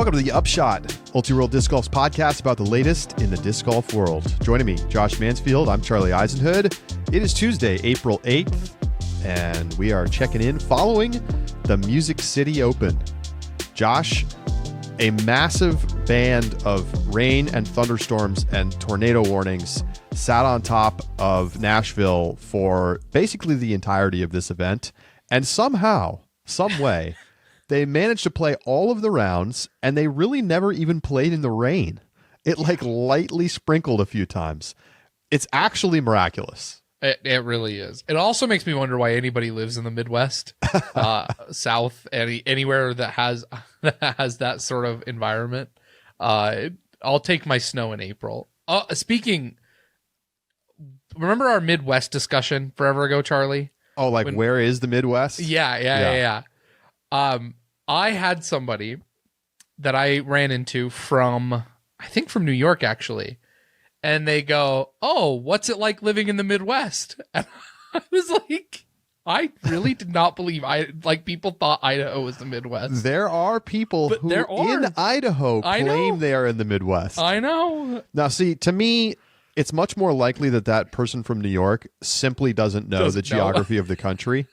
Welcome to the Upshot, Multi-World Disc Golf's podcast about the latest in the disc golf world. Joining me, Josh Mansfield. I'm Charlie Eisenhood. It is Tuesday, April 8th, and we are checking in following the Music City Open. Josh, a massive band of rain and thunderstorms and tornado warnings sat on top of Nashville for basically the entirety of this event, and somehow, some way, they managed to play all of the rounds, and they really never even played in the rain. It lightly sprinkled a few times. It's actually miraculous. It really is. It also makes me wonder why anybody lives in the Midwest, South, anywhere that has that sort of environment. I'll take my snow in April. Remember our Midwest discussion forever ago, Charlie? Oh, where is the Midwest? Yeah. I had somebody that I ran into from New York, actually. And they go, "Oh, what's it like living in the Midwest?" And I was like, I really did not believe people thought Idaho was the Midwest. There are people in Idaho claim they are in the Midwest. I know. Now, see, to me, it's much more likely that person from New York simply doesn't know the geography of the country.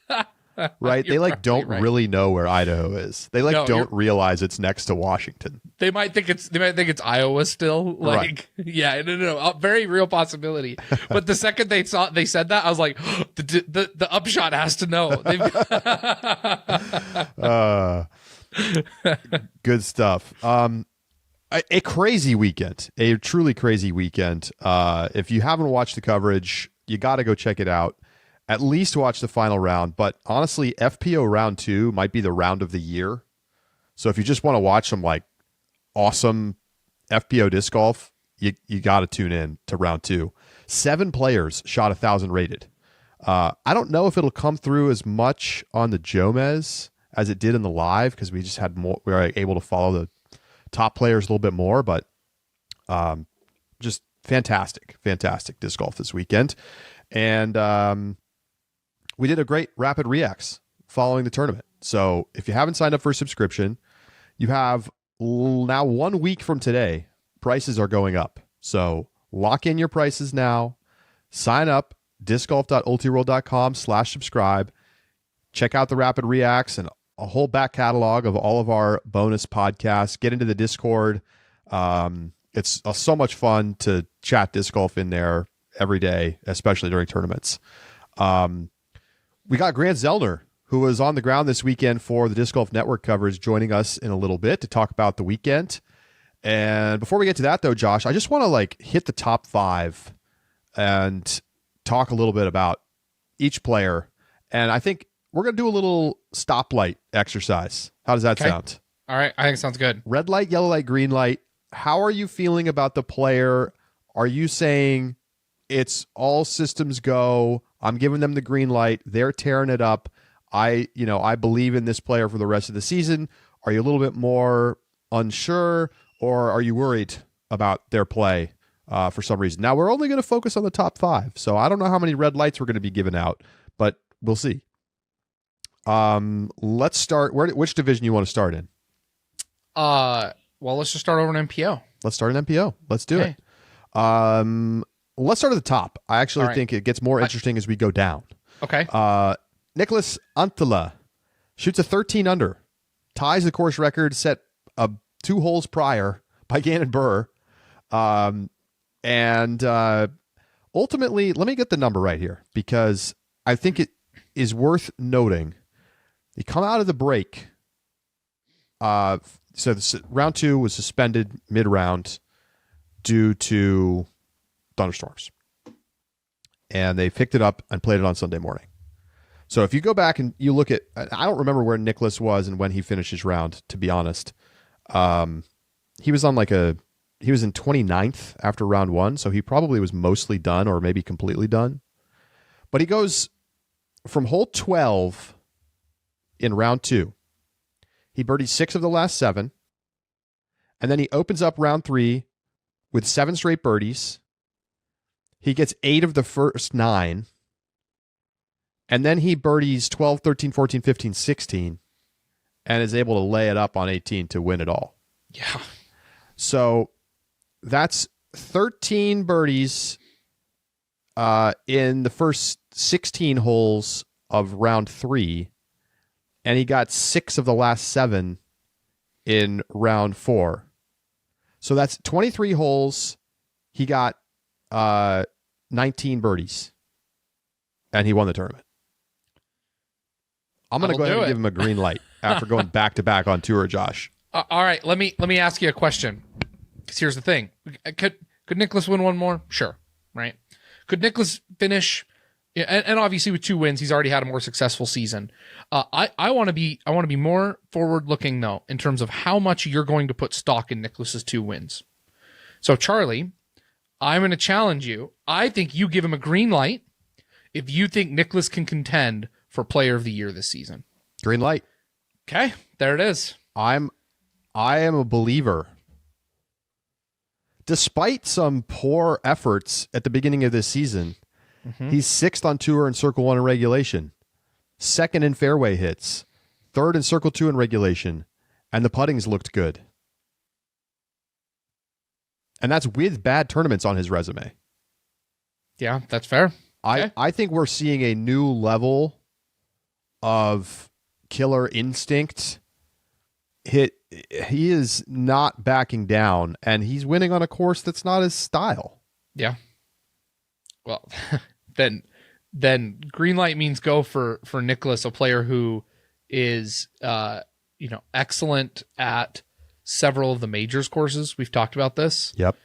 Right? They don't really know where Idaho is. They don't realize it's next to Washington. They might think it's Iowa still. Right. Yeah, no, a very real possibility. But the second they said that, I was like, the Upshot has to know. Good stuff. A crazy weekend, a truly crazy weekend. If you haven't watched the coverage, you got to go check it out. At least watch the final round, but honestly, FPO round 2 might be the round of the year. So if you just want to watch some awesome FPO disc golf, you got to tune in to round 2. 7 players shot 1,000 rated. I don't know if it'll come through as much on the Jomez as it did in the live, because we just had more. We were able to follow the top players a little bit more, but just fantastic disc golf this weekend. And we did a great rapid reacts following the tournament. So if you haven't signed up for a subscription, you have now 1 week from today. Prices are going up. So lock in your prices now. Sign up, discgolf.ultiworld.com/subscribe. Check out the rapid reacts and a whole back catalog of all of our bonus podcasts. Get into the Discord. It's so much fun to chat disc golf in there every day, especially during tournaments. We got Grant Zellner, who was on the ground this weekend for the Disc Golf Network coverage, joining us in a little bit to talk about the weekend. And before we get to that, though, Josh, I just want to hit the top 5 and talk a little bit about each player. And I think we're going to do a little stoplight exercise. How does that sound? All right. I think it sounds good. Red light, yellow light, green light. How are you feeling about the player? Are you saying it's all systems go? I'm giving them the green light. They're tearing it up. I believe in this player for the rest of the season. Are you a little bit more unsure, or are you worried about their play for some reason? Now, we're only going to focus on the top 5, so I don't know how many red lights we're going to be giving out, but we'll see. Let's start. Which division you want to start in? Well, let's just start over in MPO. Let's start in MPO. Let's do it. Let's start at the top. I actually think it gets more interesting as we go down. Okay. Nicholas Anttila shoots a 13 under, ties the course record set 2 holes prior by Gannon Burr. And ultimately, let me get the number right here, because I think it is worth noting. They come out of the break. So round 2 was suspended mid-round due to thunderstorms, and they picked it up and played it on Sunday morning. So if you go back and you look at, I don't remember where Nicholas was and when he finished his round, to be honest. He was on he was in 29th after round 1, so he probably was mostly done or maybe completely done. But he goes from hole 12 in round 2. He birdied 6 of the last 7, and then he opens up round 3 with 7 straight birdies. He gets 8 of the first 9. And then he birdies 12, 13, 14, 15, 16, and is able to lay it up on 18 to win it all. Yeah. So that's 13 birdies in the first 16 holes of round 3, and he got 6 of the last 7 in round 4. So that's 23 holes. He got 19 birdies, and he won the tournament. I'm going to go ahead and give him a green light after going back-to-back on tour, Josh. All right, let me ask you a question. Because here's the thing: could Nicklaus win one more? Sure, right? Could Nicklaus finish? And obviously, with 2 wins, he's already had a more successful season. I want to be more forward looking though in terms of how much you're going to put stock in Nicklaus's 2 wins. So Charlie, I'm going to challenge you. I think you give him a green light if you think Nicklaus can contend for Player of the Year this season. Green light. Okay, there it is. I am a believer. Despite some poor efforts at the beginning of this season, he's 6th on tour in Circle 1 in regulation, 2nd in fairway hits, 3rd in Circle 2 in regulation, and the putting's looked good. And that's with bad tournaments on his resume. Yeah, that's fair. Okay. I think we're seeing a new level of killer instinct. He is not backing down, and he's winning on a course that's not his style. Yeah. Well, then green light means go for Nicklaus, a player who is excellent at several of the majors courses. We've talked about this. Yep.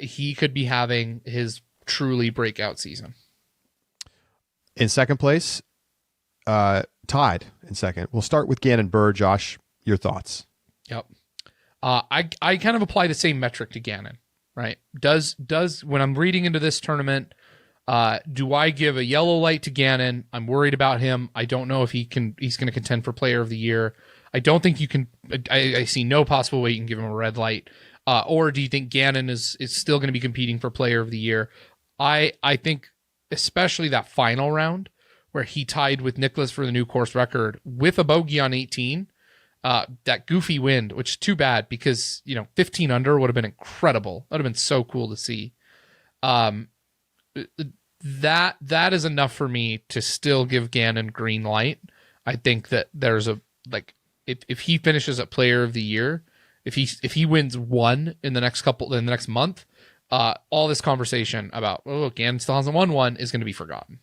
He could be having his truly breakout season. In second place, tied in second. We'll start with Gannon Burr. Josh, your thoughts? Yep. I kind of apply the same metric to Gannon, right? Does when I'm reading into this tournament, do I give a yellow light to Gannon? I'm worried about him. I don't know if he's going to contend for Player of the Year. I don't think you can. I see no possible way you can give him a red light. Or do you think Gannon is still going to be competing for Player of the Year? I think especially that final round where he tied with Nicklaus for the new course record with a bogey on 18. That goofy wind, which is too bad because 15 under would have been incredible. That would have been so cool to see. That is enough for me to still give Gannon green light. I think that there's if he finishes at Player of the Year, if he wins one in the next month, all this conversation about Gannon still hasn't won one is going to be forgotten.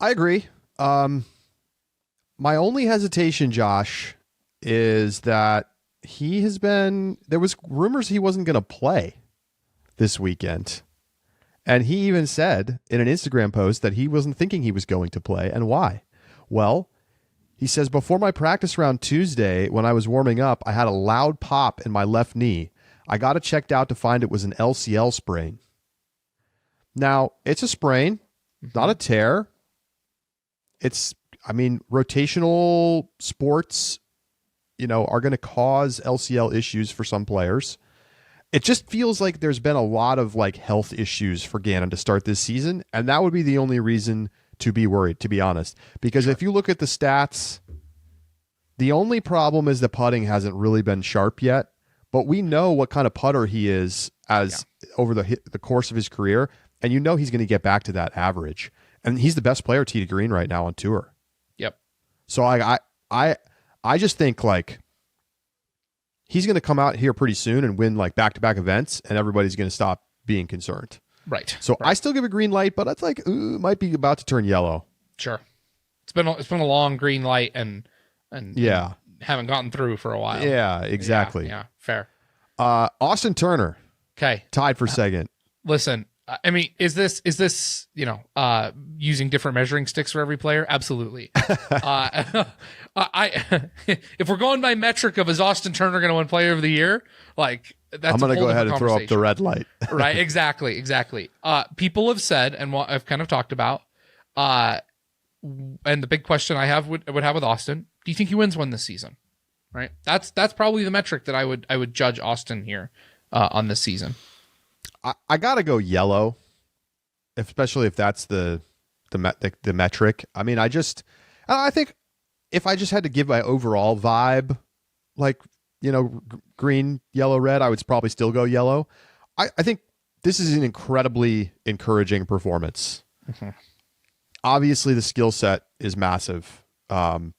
I agree. My only hesitation, Josh, is that there was rumors he wasn't going to play this weekend. And he even said in an Instagram post that he wasn't thinking he was going to play. And why? Well, he says, before my practice round Tuesday, when I was warming up, I had a loud pop in my left knee. I got it checked out to find it was an LCL sprain. Now, it's a sprain, not a tear. Rotational sports, are going to cause LCL issues for some players. It just feels like there's been a lot of health issues for Gannon to start this season, and that would be the only reason to be worried, to be honest. Because if you look at the stats, the only problem is the putting hasn't really been sharp yet, but we know what kind of putter he is over the course of his career, and he's going to get back to that average. And he's the best player tee to green right now on tour. Yep. So I just think he's going to come out here pretty soon and win back-to-back events, and everybody's going to stop being concerned. Right. So right. I still give a green light, but it's it might be about to turn yellow. Sure. It's been a long green light and yeah, haven't gotten through for a while. Yeah, exactly. Yeah, fair. Austin Turner. Okay. Tied for second. Listen, I mean, is this using different measuring sticks for every player? Absolutely. If we're going by metric of is Austin Turner going to win Player of the Year, that's I'm going to go ahead and throw up the red light. Right? Exactly. People have said, and what I've kind of talked about, and the big question I would have with Austin: do you think he wins one this season? Right. That's probably the metric that I would judge Austin here on this season. I gotta go yellow, especially if that's the metric. I mean, I think if I just had to give my overall vibe, green, yellow, red, I would probably still go yellow. I think this is an incredibly encouraging performance. Mm-hmm. Obviously, the skill set is massive. Putting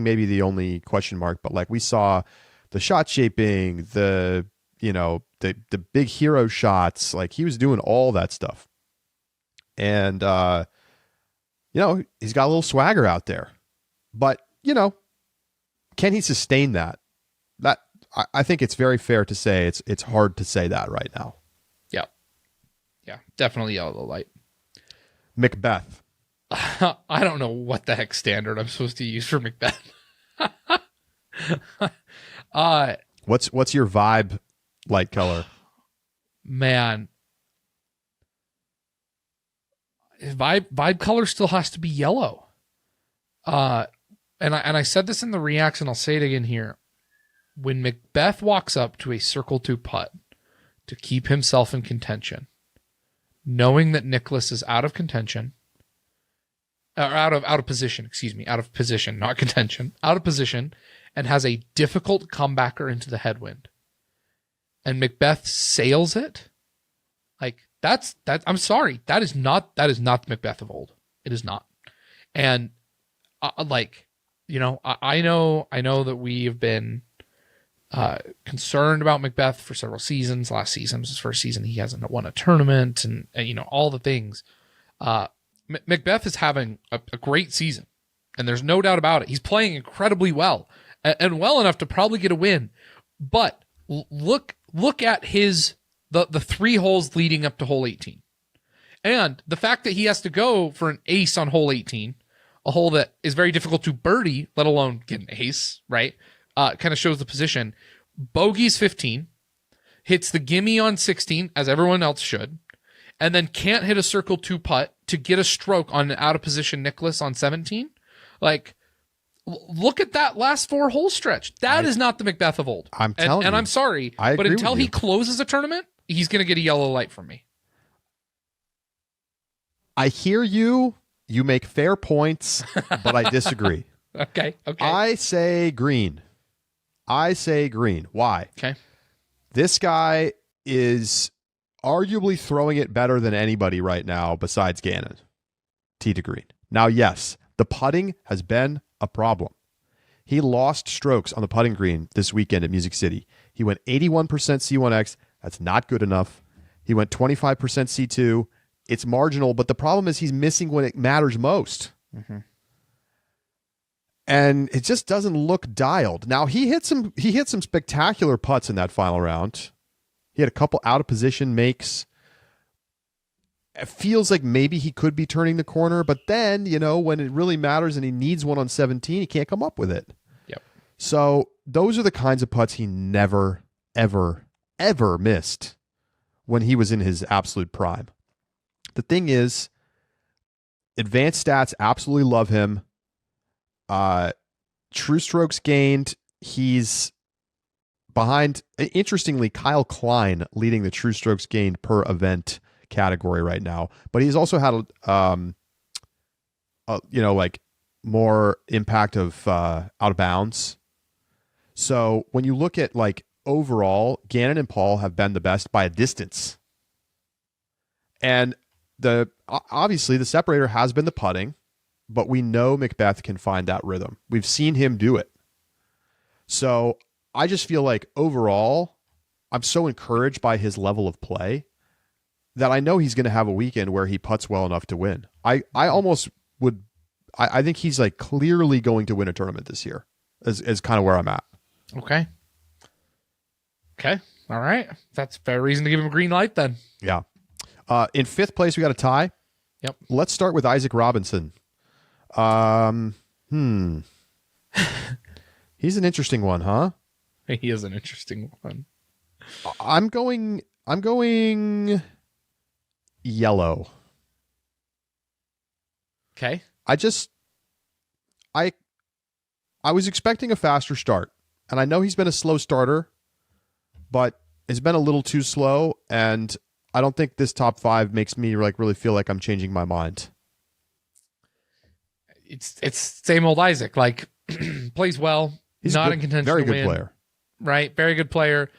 maybe the only question mark, but like we saw the shot shaping, the big hero shots, like he was doing all that stuff. And, he's got a little swagger out there. But, can he sustain that? I think it's very fair to say it's hard to say that right now. Yeah. Yeah, definitely yellow light. Macbeth. I don't know what the heck standard I'm supposed to use for Macbeth. What's your vibe light color? Man. Vibe color still has to be yellow. And I said this in the reacts, and I'll say it again here. When Macbeth walks up to a circle 2 putt to keep himself in contention, knowing that Nicklaus is out of contention, or out of position, not contention, out of position, and has a difficult comebacker into the headwind, and Macbeth sails it, like that. I'm sorry, that is not the Macbeth of old. It is not. And I know that we have been concerned about Macbeth for several seasons. Last season was his first season. He hasn't won a tournament, and all the things. Macbeth is having a great season, and there's no doubt about it. He's playing incredibly well, and well enough to probably get a win. But look at the 3 holes leading up to hole 18, and the fact that he has to go for an ace on hole 18, a hole that is very difficult to birdie, let alone get an ace, right? Kind of shows the position. Bogeys 15, hits the gimme on 16, as everyone else should, and then can't hit a circle 2 putt to get a stroke on an out of position Nicklaus on 17. Like, look at that last 4 hole stretch. That is not the Macbeth of old. I'm telling you. And I'm sorry, but until he closes a tournament, he's going to get a yellow light from me. I hear you. You make fair points, but I disagree. Okay. I say green. Why? Okay. This guy is arguably throwing it better than anybody right now besides Gannon. Tee to green. Now, yes, the putting has been a problem. He lost strokes on the putting green this weekend at Music City. He went 81% C1X. That's not good enough. He went 25% C2. It's marginal, but the problem is he's missing when it matters most. Mm-hmm. And it just doesn't look dialed. Now, he hit some spectacular putts in that final round. He had a couple out of position makes. It feels like maybe he could be turning the corner, but then, when it really matters and he needs one on 17, he can't come up with it. Yep. So those are the kinds of putts he never, ever, ever missed when he was in his absolute prime. The thing is, advanced stats absolutely love him. True strokes gained, he's behind, interestingly, Kyle Klein leading the true strokes gained per event category right now. But he's also had, more impact of out of bounds. So when you look at overall, Gannon and Paul have been the best by a distance. And obviously the separator has been the putting, but we know Macbeth can find that rhythm. We've seen him do it. So I just feel like overall, I'm so encouraged by his level of play that I know he's going to have a weekend where he putts well enough to win. I think he's clearly going to win a tournament this year is kind of where I'm at. Okay. All right. That's a fair reason to give him a green light then. Yeah. In 5th place, we got a tie. Yep. Let's start with Isaac Robinson. He's an interesting one, huh? He is an interesting one. I'm going yellow. Okay. I was expecting a faster start, and I know he's been a slow starter, but it's been a little too slow, and I don't think this top 5 makes me really feel like I'm changing my mind. It's same old Isaac, plays well, He's not good, in contention very to good win. player. Right? Very good player.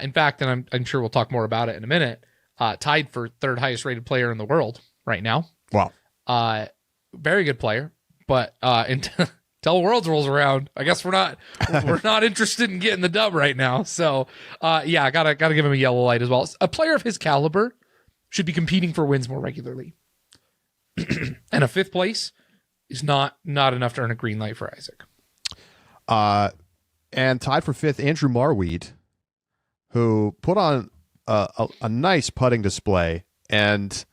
In fact, and I'm sure we'll talk more about it in a minute, tied for third highest rated player in the world right now. Wow. Very good player. But until Worlds rolls around, I guess we're not interested in getting the dub right now. So yeah, gotta give him a yellow light as well. A player of his caliber should be competing for wins more regularly. And a fifth place is not enough to earn a green light for Isaac. And tied for fifth, Andrew Marweed, who put on a nice putting display, and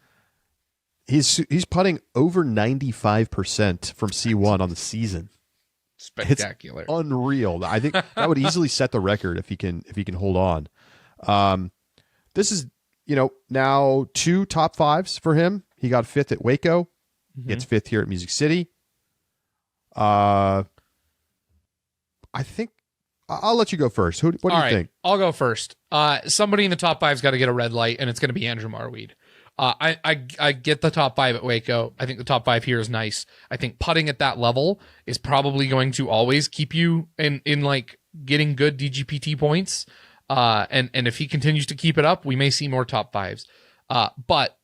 he's putting over 95% from C1 on the season. Spectacular. It's unreal. I think that would easily set the record if he can hold on. This is, now 2 top 5s for him. He got 5th at Waco. Mm-hmm. Gets 5th here at Music City. I think I'll let you go first. What do you think? I'll go first. Somebody in the top 5's got to get a red light, and it's going to be Andrew Marweed. I get the top 5 at Waco. I think the top 5 here is nice. I think putting at that level is probably going to always keep you in like getting good DGPT points. And if he continues to keep it up, we may see more top 5s. But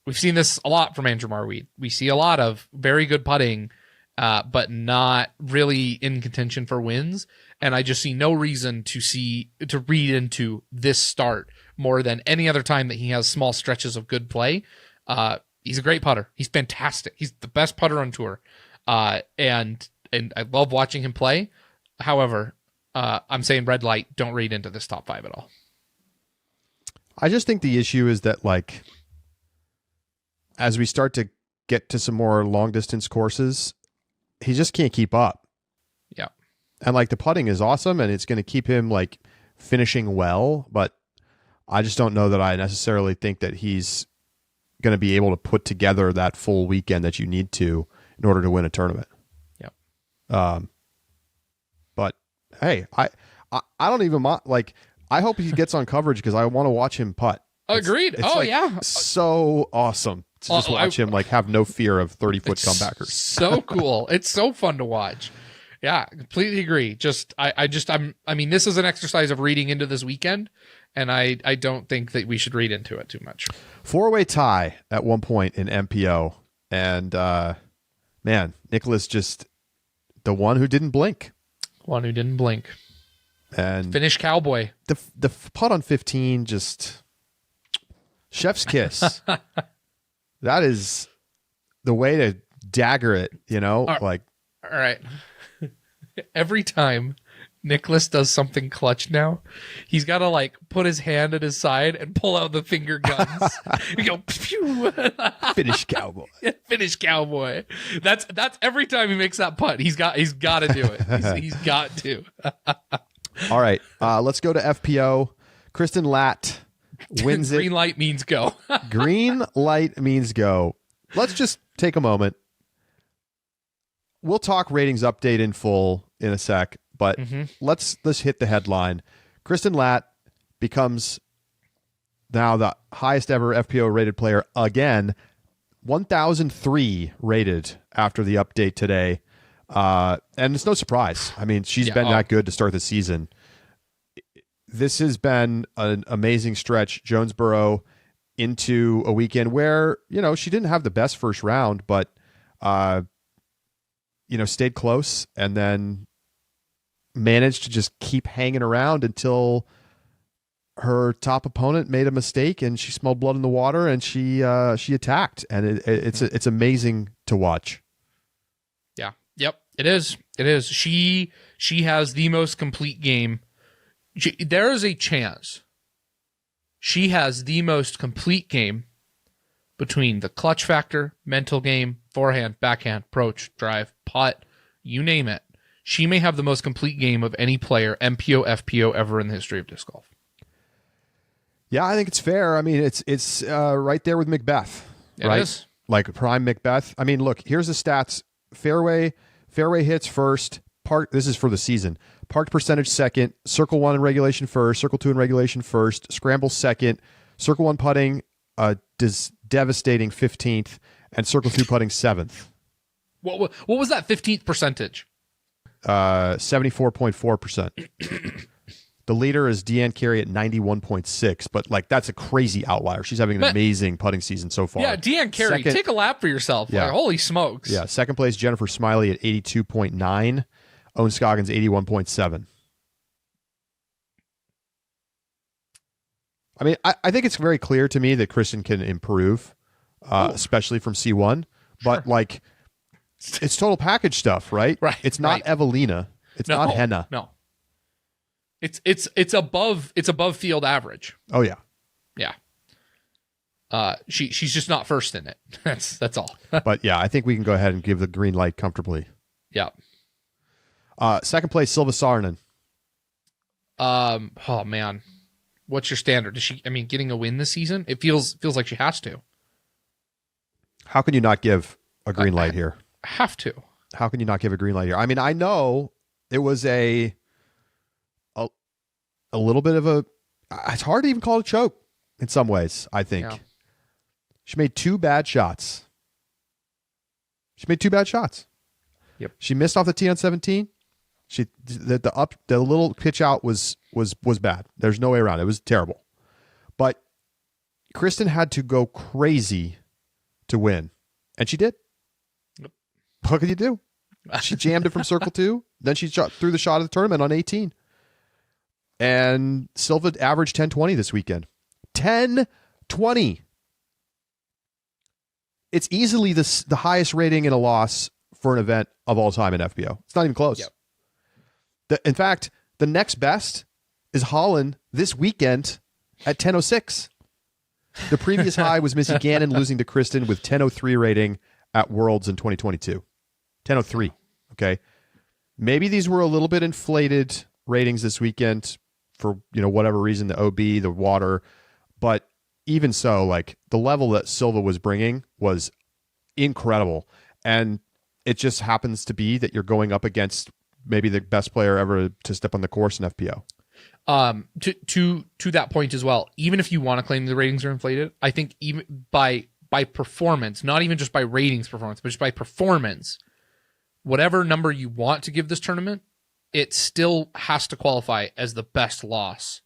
we've seen this a lot from Andrew Marweed. We see a lot of very good putting, but not really in contention for wins. And I just see no reason to read into this start more than any other time that he has small stretches of good play. He's a great putter. He's fantastic. He's the best putter on tour. And I love watching him play. However, I'm saying red light, don't read into this top 5 at all. I just think the issue is that, like, as we start to get to some more long distance courses, he just can't keep up. Yeah. And like the putting is awesome and it's going to keep him like finishing well, but I just don't know that I necessarily think that he's going to be able to put together that full weekend that you need to in order to win a tournament. Yeah. But hey, I don't even mind. Like, I hope he gets on coverage because I want to watch him putt. Agreed. It's like yeah. So awesome to just watch him like have no fear of 30-foot comebackers. So cool. It's so fun to watch. Yeah, completely agree. I mean, this is an exercise of reading into this weekend, and I don't think that we should read into it too much. 4-way tie at one point in MPO, and man, Nicholas just the one who didn't blink. One who didn't blink. And Finish cowboy. The putt on 15 just chef's kiss. That is the way to dagger it, like. All right. Every time Nicholas does something clutch now, he's got to like put his hand at his side and pull out the finger guns. You go, pew. Finish cowboy. Finish cowboy. That's every time he makes that putt. He's got to do it. He's got to. All right, let's go to FPO. Kristin Lätt wins it. Green light means go. Green light means go. Let's just take a moment. We'll talk ratings update in full in a sec, but let's hit the headline. Kristin Lätt becomes now the highest ever FPO rated player again, 1,003 rated after the update today. And it's no surprise. I mean, she's been that good to start the season. This has been an amazing stretch. Jonesboro into a weekend where, she didn't have the best first round, but, stayed close and then managed to just keep hanging around until her top opponent made a mistake and she smelled blood in the water and she attacked. And it's amazing to watch. Yeah. Yep. It is. She has the most complete game. There is a chance she has the most complete game between the clutch factor, mental game, forehand, backhand, approach, drive, putt, you name it. She may have the most complete game of any player, MPO, FPO, ever in the history of disc golf. Yeah, I think it's fair. I mean, it's right there with Macbeth, right? It is. Like prime Macbeth. I mean, look, here's the stats. Fairway hits first. This is for the season. Parked percentage second. Circle 1 in regulation first. Circle 2 in regulation first. Scramble second. Circle 1 putting devastating 15th. And Circle 2 putting 7th. What was that 15th percentage? 74.4%. The leader is Deanne Carey at 91.6, but like that's a crazy outlier. She's having an amazing putting season so far. Yeah, Deanne Carey, take a lap for yourself. Yeah. Like, holy smokes. Yeah, second place, Jennifer Smiley at 82.9. Owen Scoggins, 81.7. I mean, I think it's very clear to me that Kristin can improve, especially from C1. But, like, it's total package stuff, right? Right. It's not Evelina. It's not Henna. No. It's above field average. Oh, yeah. Yeah. She's just not first in it. That's all. But, yeah, I think we can go ahead and give the green light comfortably. Yeah. Second place, Silva Saarinen. Oh, man. What's your standard? Is she? I mean, getting a win this season? It feels like she has to. How can you not give a green light here? Have to. How can you not give a green light here? I mean, I know it was a little bit of a. It's hard to even call it a choke in some ways. I think she made two bad shots. Yep. She missed off the tee on 17. The little pitch out was bad. There's no way around it. It was terrible. But Kristin had to go crazy to win, and she did. Yep. What could you do? She jammed it from circle 2. Then she threw the shot of the tournament on 18. And Silva averaged 10-20 this weekend. 10-20. It's easily the highest rating in a loss for an event of all time in FPO. It's not even close. Yep. In fact, the next best is Holland this weekend at 10:06. The previous high was Missy Gannon losing to Kristin with 10:03 rating at Worlds in 2022. 10:03. Okay. Maybe these were a little bit inflated ratings this weekend for, whatever reason, the OB, the water. But even so, like, the level that Silva was bringing was incredible. And it just happens to be that you're going up against maybe the best player ever to step on the course in FPO. To that point as well, even if you want to claim the ratings are inflated, I think even by performance, not even just by ratings performance, but just by performance, whatever number you want to give this tournament, it still has to qualify as the best loss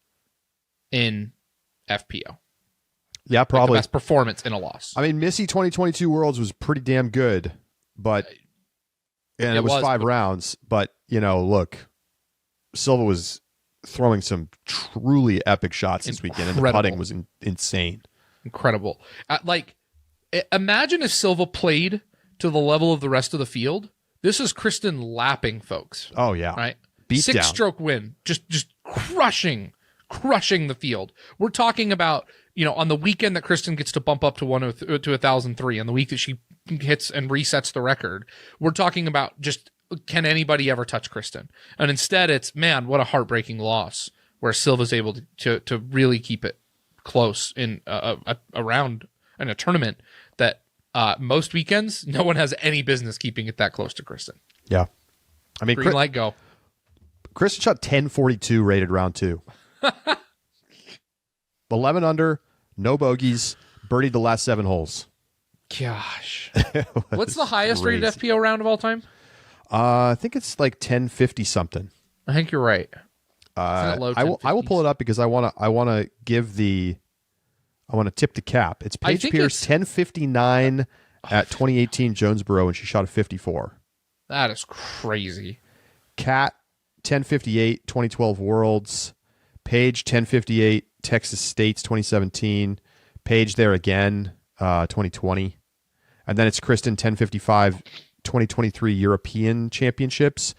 in FPO. Yeah, probably. Like the best performance in a loss. I mean, Missy 2022 Worlds was pretty damn good, but it was 5 rounds. But, look, Silva was throwing some truly epic shots this weekend, and the putting was insane. Incredible. Imagine if Silva played to the level of the rest of the field. This is Kristin lapping folks. Oh, yeah. Right? Beat down. 6-stroke win. Just crushing the field. We're talking about, on the weekend that Kristin gets to bump up to 1,003, on the week that she hits and resets the record, we're talking about just, can anybody ever touch Kristin? And instead it's, man, what a heartbreaking loss, where Silva's able to really keep it close in a round in a tournament that most weekends no one has any business keeping it that close to Kristin. Yeah. I mean, green light go. Kristin shot 1042 rated round 2. 11 under, no bogeys, birdied the last 7 holes. Gosh. What's the highest rated FPO round of all time? I think it's like 1050 something. I think you're right. I will pull it up because I want to tip the cap. It's Paige Pierce 1059 at 2018 Jonesboro, and she shot a 54. That is crazy. Kat 1058 2012 Worlds. Paige 1058 Texas States 2017. Paige there again 2020. And then it's Kristin 1055 2023 European Championships.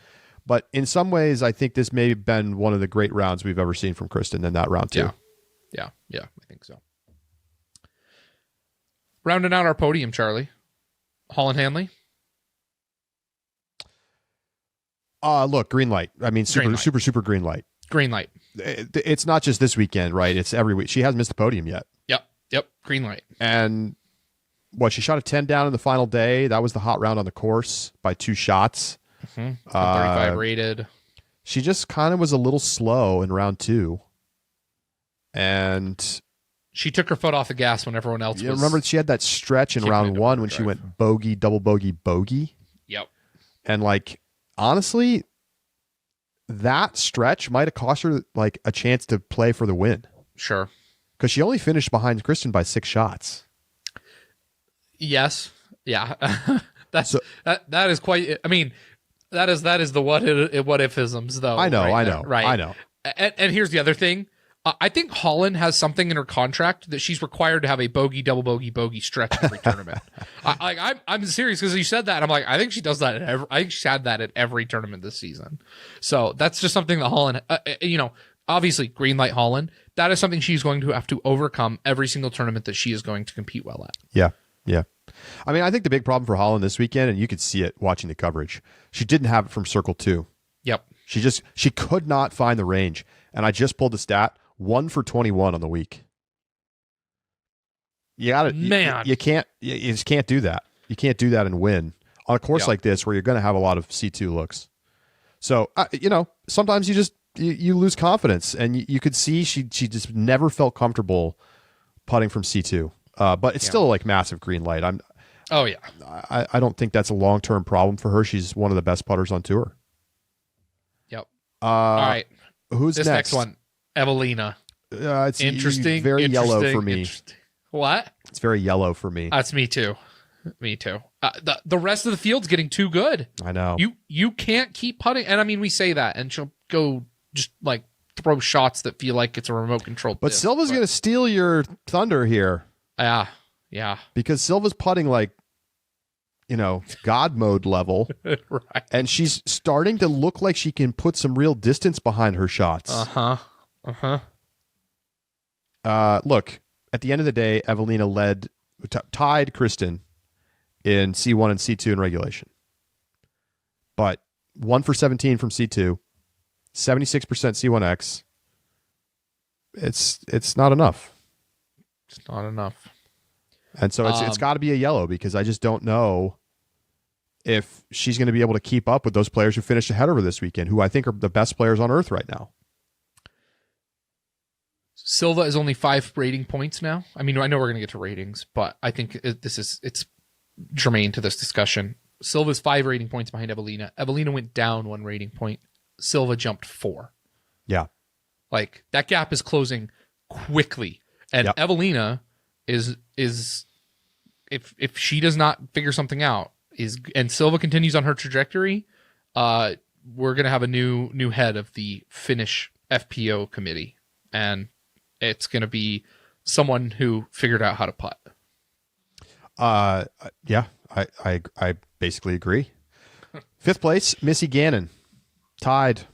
But in some ways, I think this may have been one of the great rounds we've ever seen from Kristin in that round too. Yeah, I think so. Rounding out our podium, Charlie. Holland Hanley. Look, green light. I mean, super green light. Green light. It's not just this weekend, right? It's every week. She hasn't missed the podium yet. Yep. Green light. And she shot a 10 down in the final day. That was the hot round on the course by 2 shots. 35 rated. She just kind of was a little slow in round 2. And she took her foot off the gas when everyone else was. Remember, she had that stretch in round 1 when she went bogey, double bogey, bogey. Yep. And honestly, that stretch might have cost her like a chance to play for the win. Sure. Because she only finished behind Kristin by 6 shots. Yes. Yeah. That is quite. I mean, that is the what ifisms though. I know. Right. I know. And here's the other thing. I think Holland has something in her contract that she's required to have a bogey, double bogey, bogey stretch every tournament. I'm serious because you said that. And I'm like, I think she does that. I think she's had that at every tournament this season. So that's just something that Holland, obviously green light Holland. That is something she's going to have to overcome every single tournament that she is going to compete well at. Yeah. Yeah. I mean, I think the big problem for Holland this weekend, and you could see it watching the coverage, she didn't have it from circle 2. Yep. She could not find the range. And I just pulled the stat, 1 for 21 on the week. You just can't do that. You can't do that and win on a course like this where you're going to have a lot of C2 looks. So, sometimes you lose confidence, and you could see she just never felt comfortable putting from C2. But it's still like massive green light. I don't think that's a long-term problem for her. She's one of the best putters on tour. Yep. All right. Who's this next one? Evelina. It's interesting. Very yellow for me. What? It's very yellow for me. That's me too. Me too. The rest of the field's getting too good. I know. You can't keep putting, and I mean we say that, and she'll go just like throw shots that feel like it's a remote controlled. But Silva's going to steal your thunder here. Yeah. Because Silva's putting like, God mode level. Right. And she's starting to look like she can put some real distance behind her shots. Look, at the end of the day, Evelina tied Kristin in C1 and C2 in regulation. But 1 for 17 from C2, 76% C1X. It's not enough. It's not enough. And so it's got to be a yellow, because I just don't know if she's going to be able to keep up with those players who finished ahead of her this weekend, who I think are the best players on earth right now. Silva is only 5 rating points now. I mean, I know we're going to get to ratings, but I think it's germane to this discussion. Silva's 5 rating points behind Evelina. Evelina went down 1 rating point. Silva jumped 4. Yeah. Like, that gap is closing quickly. And Evelina is if she does not figure something out, and Silva continues on her trajectory, we're gonna have a new head of the Finnish FPO committee, and it's gonna be someone who figured out how to putt. Yeah, I basically agree. 5th place, Missy Gannon, tied.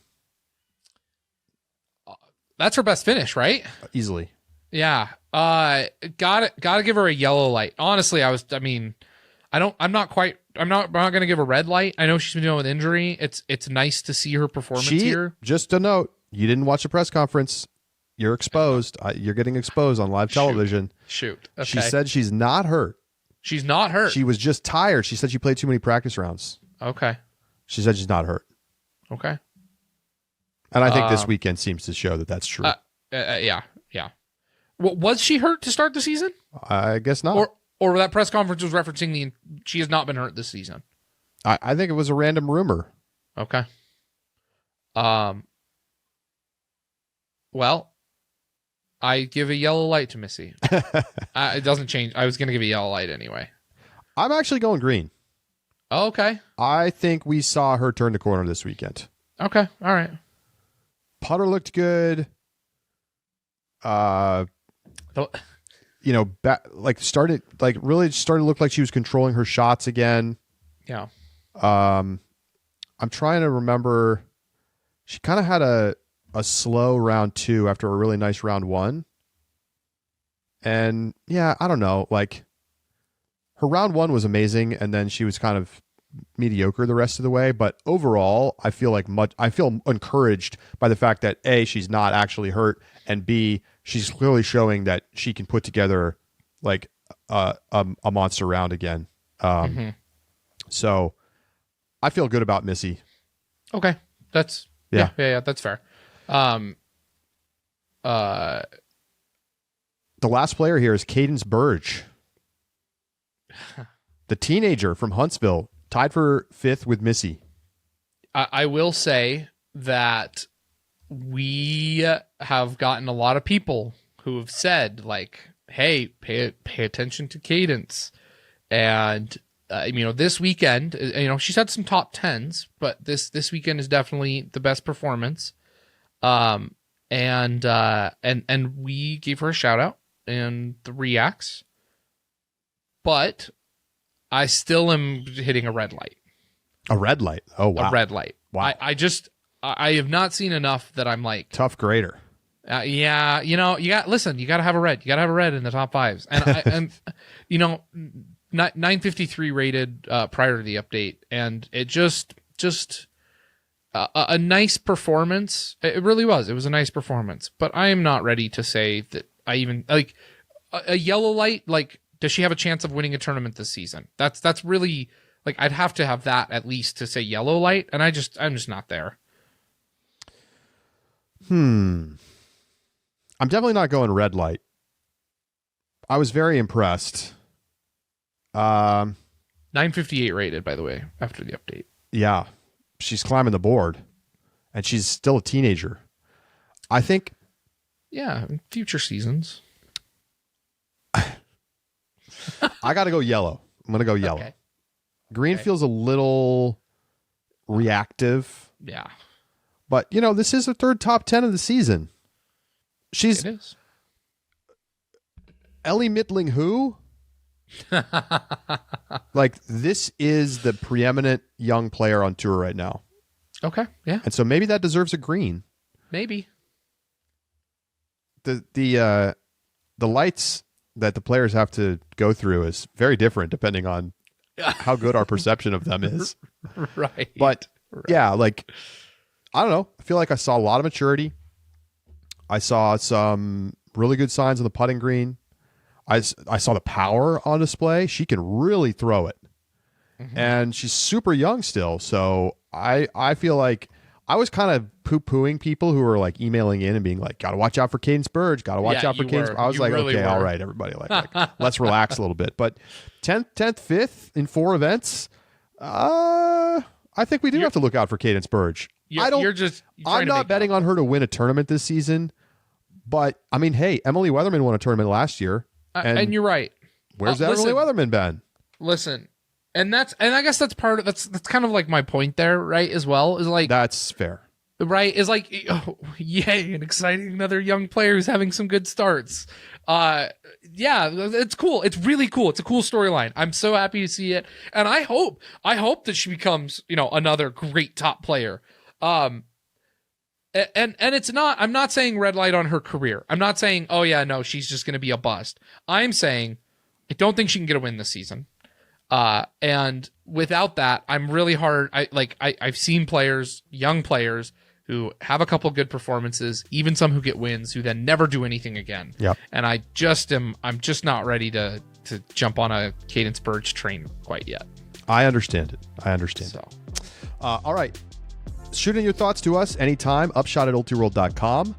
That's her best finish, right? Easily. Yeah. Gotta give her a yellow light. Honestly, I'm not gonna give a red light. I know she's been dealing with injury. It's nice to see her performance here. Just a note, you didn't watch the press conference. You're exposed. You're getting exposed on live television. Shoot. Okay. She said she's not hurt. She's not hurt. She was just tired. She said she played too many practice rounds. Okay. She said she's not hurt. Okay. And I think this weekend seems to show that that's true. Yeah. Was she hurt to start the season? I guess not. Or that press conference was referencing she has not been hurt this season. I think it was a random rumor. Okay. Well, I give a yellow light to Missy. It doesn't change. I was going to give a yellow light anyway. I'm actually going green. Oh, okay. I think we saw her turn the corner this weekend. Okay. All right. Putter looked good. Started to look like she was controlling her shots again. Yeah. I'm trying to remember. She kind of had a slow round 2 after a really nice round 1. And yeah, I don't know. Like, her round 1 was amazing, and then she was kind of mediocre the rest of the way. But overall, I feel encouraged by the fact that A, she's not actually hurt, and B, she's clearly showing that she can put together like a monster round again. So I feel good about Missy. Okay. That's that's fair. The last player here is Cadence Burge, the teenager from Huntsville, tied for 5th with Missy. I will say that we have gotten a lot of people who have said, like, hey, pay attention to cadence. And, this weekend, she's had some top 10s, but this weekend is definitely the best performance. And we gave her a shout out in the reacts, but I still am hitting a red light. A red light. Oh, wow. A red light. Wow. I have not seen enough that I'm like, tough grader. Yeah, you got to have a red. You got to have a red in the top 5s. And 953 rated prior to the update, and it just a nice performance. It really was. It was a nice performance, but I am not ready to say that I even like a yellow light. Like, does she have a chance of winning a tournament this season? That's really like, I'd have to have that at least to say yellow light, and I'm just not there. I'm definitely not going red light. I was very impressed. 958 rated, by the way, after the update. Yeah. She's climbing the board, and she's still a teenager. I think. Yeah, in future seasons. I got to go yellow. I'm going to go yellow. Okay. Green feels a little reactive. Yeah. But, this is her third top 10 of the season. It is. Ellie Mittling who? Like, this is the preeminent young player on tour right now. Okay, yeah. And so maybe that deserves a green. Maybe. The lights that the players have to go through is very different depending on how good our perception of them is. Right. But, yeah, like, I don't know. I feel like I saw a lot of maturity. I saw some really good signs on the putting green. I saw the power on display. She can really throw it. Mm-hmm. And she's super young still. So I feel like I was kind of poo-pooing people who were like emailing in and being like, got to watch out for Cadence Burge. Got to watch out for Cadence. I was like, really okay, all right, everybody. Like let's relax a little bit. But 10th, 5th in 4 events, I think we do have to look out for Cadence Burge. I'm not betting on her to win a tournament this season. But, I mean, hey, Emily Weatherman won a tournament last year. And you're right. Where's Emily Weatherman been? Listen, and I guess that's part of that's kind of like my point there, right? As well, is like, that's fair, right? Is like, oh, yay, an exciting another young player who's having some good starts. Yeah, it's cool. It's really cool. It's a cool storyline. I'm so happy to see it, and I hope that she becomes another great top player. And it's not, I'm not saying red light on her career. I'm not saying, oh yeah, no, she's just going to be a bust. I'm saying I don't think she can get a win this season. And without that, I'm really hard. I've seen players, young players who have a couple good performances, even some who get wins who then never do anything again. Yep. And I'm just not ready to jump on a Cadence Burge train quite yet. I understand it. So, all right. Shoot in your thoughts to us anytime, upshot@ultiworld.com.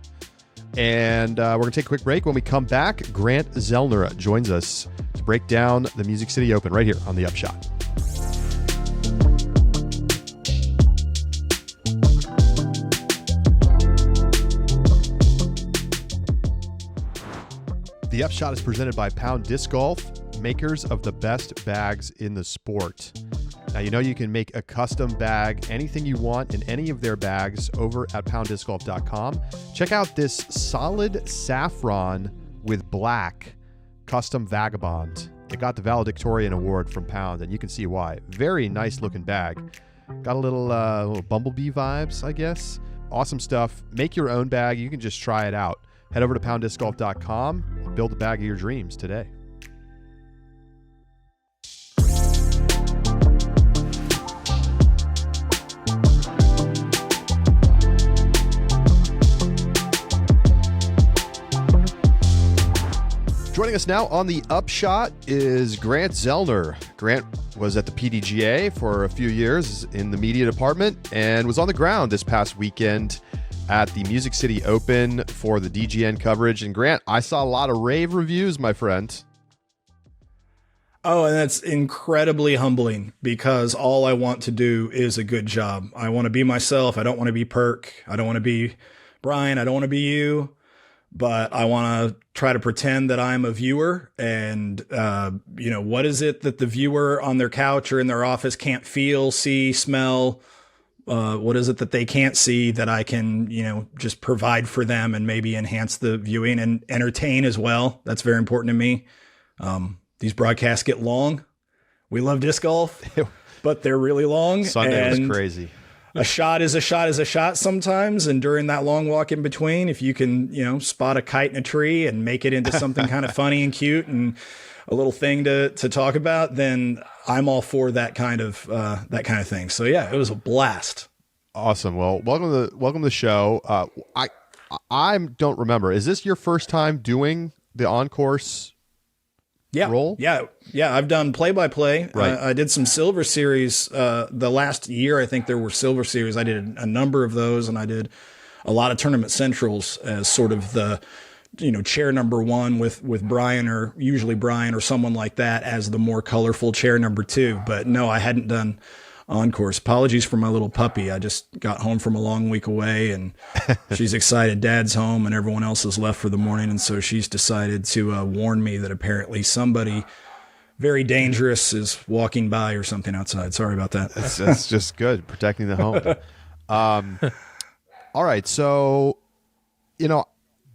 And we're going to take a quick break. When we come back, Grant Zellner joins us to break down the Music City Open right here on The Upshot. The Upshot is presented by Pound Disc Golf, makers of the best bags in the sport. Now, you can make a custom bag, anything you want in any of their bags over at PoundDiscGolf.com. Check out this solid saffron with black custom Vagabond. It got the valedictorian award from Pound, and you can see why. Very nice looking bag. Got a little bumblebee vibes, I guess. Awesome stuff. Make your own bag. You can just try it out. Head over to PoundDiscGolf.com and build the bag of your dreams today. Joining us now on The Upshot is Grant Zellner. Grant was at the PDGA for a few years in the media department and was on the ground this past weekend at the Music City Open for the DGN coverage. And Grant, I saw a lot of rave reviews, my friend. Oh, and that's incredibly humbling because all I want to do is a good job. I want to be myself. I don't want to be Perk. I don't want to be Brian. I don't want to be you, but I want to try to pretend that I'm a viewer. And, what is it that the viewer on their couch or in their office can't feel, see, smell? What is it that they can't see that I can, just provide for them and maybe enhance the viewing and entertain as well? That's very important to me. These broadcasts get long. We love disc golf, but they're really long. Sunday was crazy. A shot is a shot is a shot sometimes. And during that long walk in between, if you can, spot a kite in a tree and make it into something kind of funny and cute and a little thing to talk about, then I'm all for that kind of thing. So yeah, it was a blast. Awesome. Well, welcome to the show. I don't remember. Is this your first time doing the on-course role? Yeah. I've done play-by-play. Right. I did some Silver Series. The last year, I think there were Silver Series. I did a number of those, and I did a lot of Tournament Centrals as sort of the, chair number one with Brian or usually Brian or someone like that as the more colorful chair number two. But no, I hadn't done on-course. Apologies for my little puppy. I just got home from a long week away, and she's excited Dad's home and everyone else has left for the morning. And so she's decided to warn me that apparently somebody very dangerous is walking by or something outside. Sorry about that. That's just good. Protecting the home. All right. So,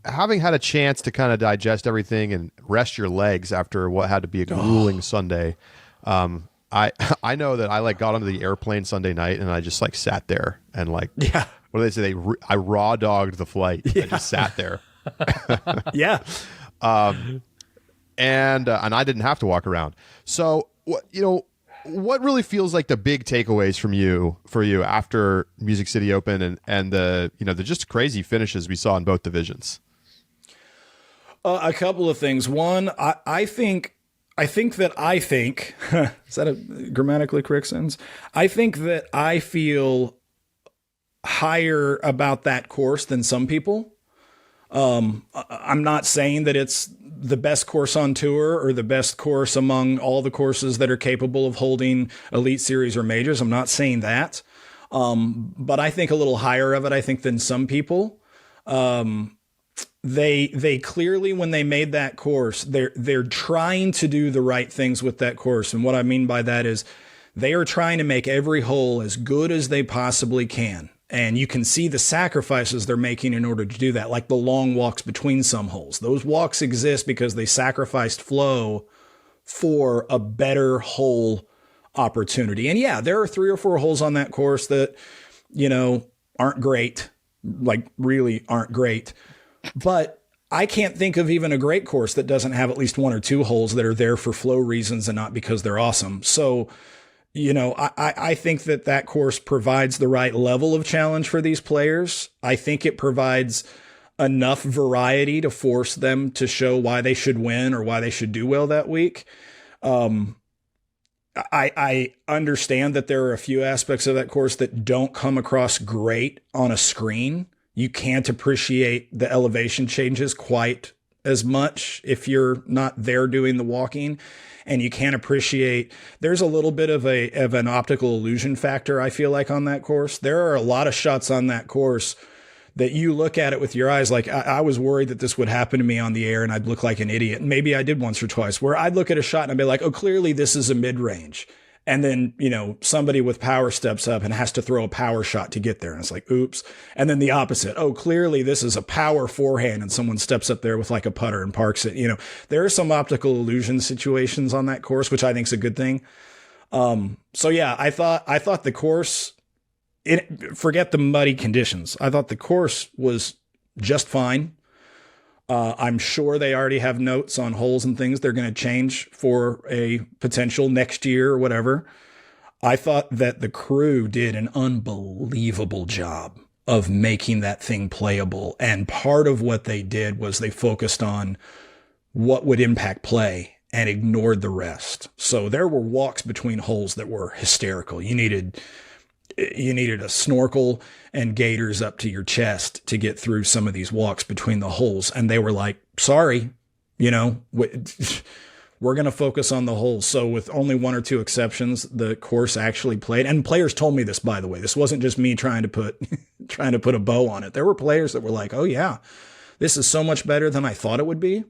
having had a chance to kind of digest everything and rest your legs after what had to be a grueling Sunday, I know that I got onto the airplane Sunday night and I just sat there and what do they say? I raw dogged the flight. Yeah. I just sat there. Yeah. And I didn't have to walk around. So what really feels like the big takeaways for you after Music City Open and the just crazy finishes we saw in both divisions? A couple of things. One, I think is that a grammatically correct sentence? I think that I feel higher about that course than some people. I'm not saying that it's the best course on tour or the best course among all the courses that are capable of holding Elite Series or majors. I'm not saying that. But I think a little higher of it, I think, than some people. They clearly, when they made that course, they're trying to do the right things with that course. And what I mean by that is they are trying to make every hole as good as they possibly can. And you can see the sacrifices they're making in order to do that, like the long walks between some holes. Those walks exist because they sacrificed flow for a better hole opportunity. And yeah, there are 3 or 4 holes on that course that, aren't great, really aren't great. But I can't think of even a great course that doesn't have at least 1 or 2 holes that are there for flow reasons and not because they're awesome. So, I think that course provides the right level of challenge for these players. I think it provides enough variety to force them to show why they should win or why they should do well that week. I understand that there are a few aspects of that course that don't come across great on a screen. You can't appreciate the elevation changes quite as much if you're not there doing the walking, and you can't appreciate, there's a little bit of an optical illusion factor, I feel like, on that course. There are a lot of shots on that course that you look at it with your eyes. I was worried that this would happen to me on the air and I'd look like an idiot. Maybe I did once or twice, where I'd look at a shot and I'd be like, oh, clearly this is a mid-range. And then, somebody with power steps up and has to throw a power shot to get there. And it's like, oops. And then the opposite. Oh, clearly this is a power forehand. And someone steps up there with a putter and parks it. There are some optical illusion situations on that course, which I think is a good thing. So yeah, I thought the course, forget the muddy conditions. I thought the course was just fine. I'm sure they already have notes on holes and things they're going to change for a potential next year or whatever. I thought that the crew did an unbelievable job of making that thing playable. And part of what they did was they focused on what would impact play and ignored the rest. So there were walks between holes that were hysterical. You needed a snorkel and gaiters up to your chest to get through some of these walks between the holes. And they were like, sorry, We're going to focus on the holes. So with only one or two exceptions, the course actually played. And players told me this, by the way. This wasn't just me trying to put a bow on it. There were players that were like, "Oh yeah, this is so much better than I thought it would be."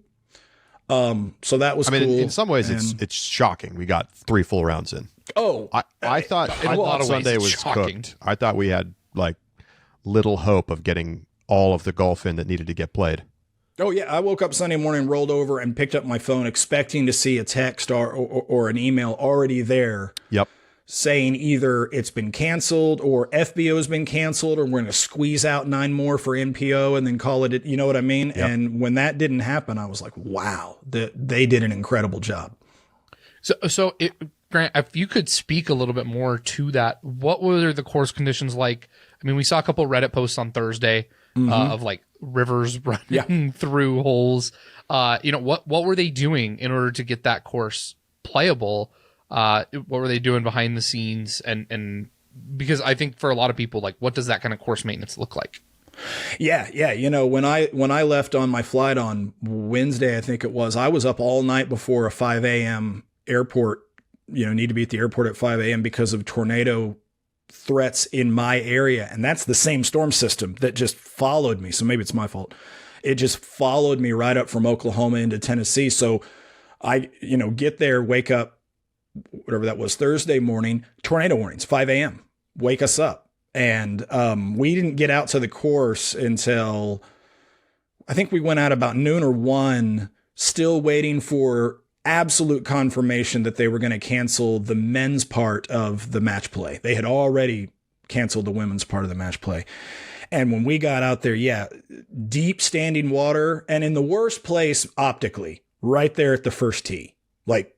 So that was cool. In some ways, it's shocking. We got 3 full rounds in. I thought Sunday was cooked. I thought we had like little hope of getting all of the golf in that needed to get played. Oh yeah, I woke up Sunday morning, rolled over, and picked up my phone, expecting to see a text or an email already there. Yep. Saying either it's been canceled or FBO has been canceled, or we're going to squeeze out 9 more for MPO and then call it. You know what I mean? Yep. And when that didn't happen, I was like, wow, they did an incredible job. So Grant, if you could speak a little bit more to that, what were the course conditions like? I mean, we saw a couple Reddit posts on Thursday of like rivers running through holes. What were they doing in order to get that course playable? What were they doing behind the scenes? And because I think for a lot of people, like, what does that kind of course maintenance look like? Yeah. When I left on my flight on Wednesday, I think it was, I was up all night before a 5 a.m. airport, need to be at the airport at 5 a.m. because of tornado threats in my area. And that's the same storm system that just followed me. So maybe it's my fault. It just followed me right up from Oklahoma into Tennessee. So I, get there, wake up, whatever that was, Thursday morning, tornado warnings, 5 a.m. Wake us up. And we didn't get out to the course until I think we went out about noon or 1, still waiting for absolute confirmation that they were going to cancel the men's part of the match play. They had already canceled the women's part of the match play. And when we got out there, deep standing water, and in the worst place optically, right there at the first tee. Like,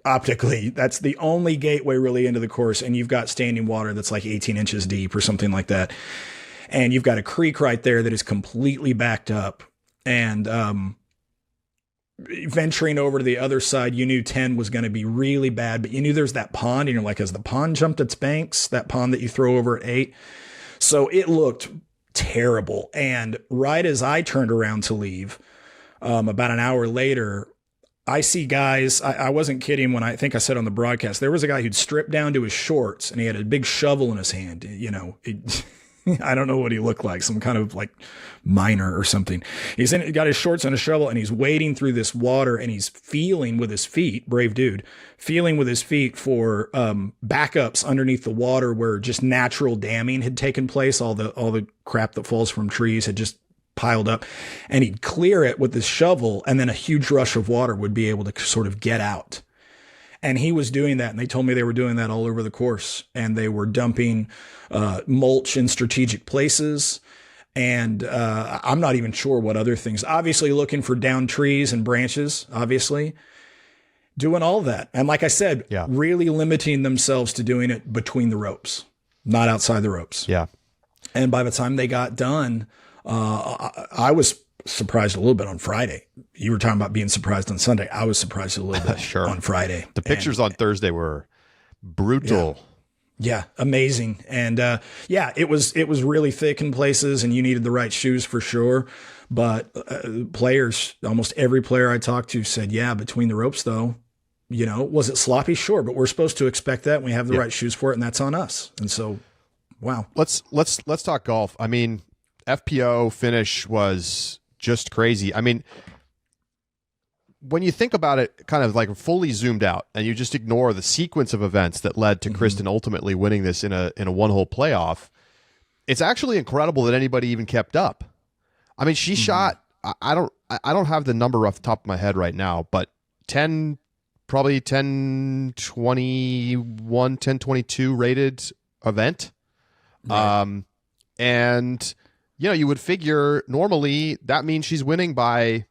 optically, that's the only gateway really into the course, and you've got standing water that's like 18 inches deep or something like that. And you've got a creek right there that is completely backed up. And venturing over to the other side, you knew 10 was going to be really bad, but you knew there's that pond, and you're like, has the pond jumped its banks? That pond that you throw over at 8. So it looked terrible. And right as I turned around to leave, about an hour later, I see guys, I wasn't kidding when I think I said on the broadcast, there was a guy who'd stripped down to his shorts and he had a big shovel in his hand. I don't know what he looked like, some kind of like miner or something. He got his shorts and a shovel, and he's wading through this water, and he's feeling with his feet, brave dude, feeling with his feet for backups underneath the water where just natural damming had taken place. All the crap that falls from trees had just piled up, and he'd clear it with his shovel, and then a huge rush of water would be able to sort of get out. And he was doing that, and they told me they were doing that all over the course, and they were dumping mulch in strategic places. And I'm not even sure what other things, obviously looking for down trees and branches, obviously doing all that. And like I said, really limiting themselves to doing it between the ropes, not outside the ropes. Yeah. And by the time they got done, I was surprised a little bit on Friday. You were talking about being surprised on Sunday. I was surprised a little bit on Friday. The pictures on Thursday were brutal. Yeah, amazing. And it was really thick in places, and you needed the right shoes for sure. But players, almost every player I talked to said, between the ropes though, was it sloppy? Sure, but we're supposed to expect that, and we have the right shoes for it, and that's on us. And so, wow. Let's talk golf. I mean, FPO finish was just crazy. I mean, when you think about it kind of like fully zoomed out, and you just ignore the sequence of events that led to Kristin ultimately winning this in a one-hole playoff, it's actually incredible that anybody even kept up. I mean, she shot, I don't have the number off the top of my head right now, but 10-21, 10-22 rated event. Right. And you would figure normally that means she's winning by,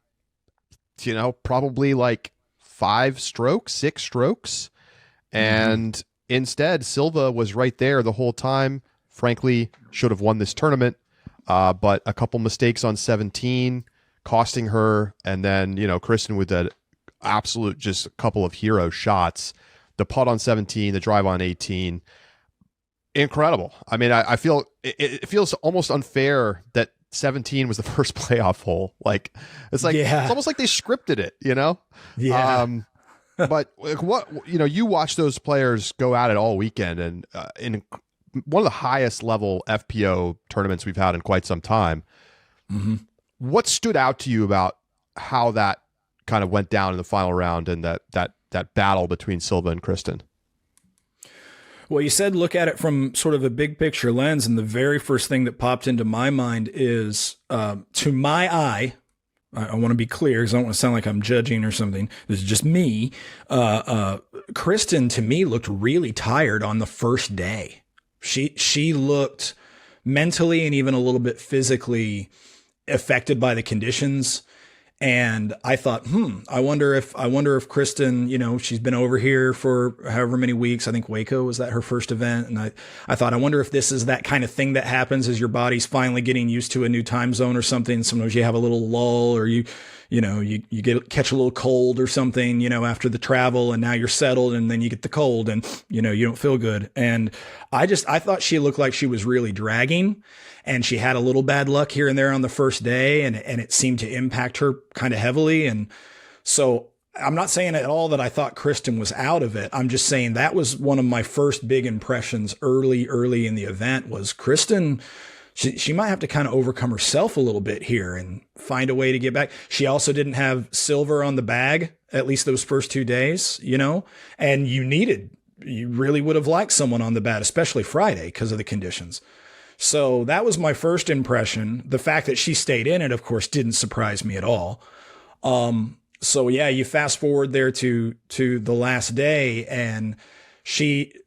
probably like 6 strokes. And instead, Silva was right there the whole time. Frankly, should have won this tournament. But a couple mistakes on 17 costing her. And then, Kristin with that absolute just a couple of hero shots. The putt on 17, the drive on 18. Incredible. I mean, I feel it feels almost unfair that 17 was the first playoff hole. Like it's almost like they scripted it, Yeah. But like, what, you watch those players go at it all weekend, and in one of the highest level FPO tournaments we've had in quite some time. Mm-hmm. What stood out to you about how that kind of went down in the final round and that battle between Silva and Kristin? Well, you said look at it from sort of a big picture lens, and the very first thing that popped into my mind is, to my eye, I want to be clear because I don't want to sound like I'm judging or something. This is just me. Kristin, to me, looked really tired on the first day. She looked mentally and even a little bit physically affected by the conditions. And I thought, I wonder if Kristin, she's been over here for however many weeks. I think Waco was that her first event. And I thought, I wonder if this is that kind of thing that happens as your body's finally getting used to a new time zone or something. Sometimes you have a little lull, or you catch a little cold or something, after the travel, and now you're settled, and then you get the cold and, you don't feel good. And I thought she looked like she was really dragging, and she had a little bad luck here and there on the first day, and it seemed to impact her kind of heavily. And so I'm not saying at all that I thought Kristin was out of it. I'm just saying that was one of my first big impressions early in the event was Kristin. She might have to kind of overcome herself a little bit here and find a way to get back. She also didn't have silver on the bag, at least those first 2 days, and you really would have liked someone on the bat, especially Friday because of the conditions. So that was my first impression. The fact that she stayed in it, of course, didn't surprise me at all. So yeah, you fast forward there to the last day, and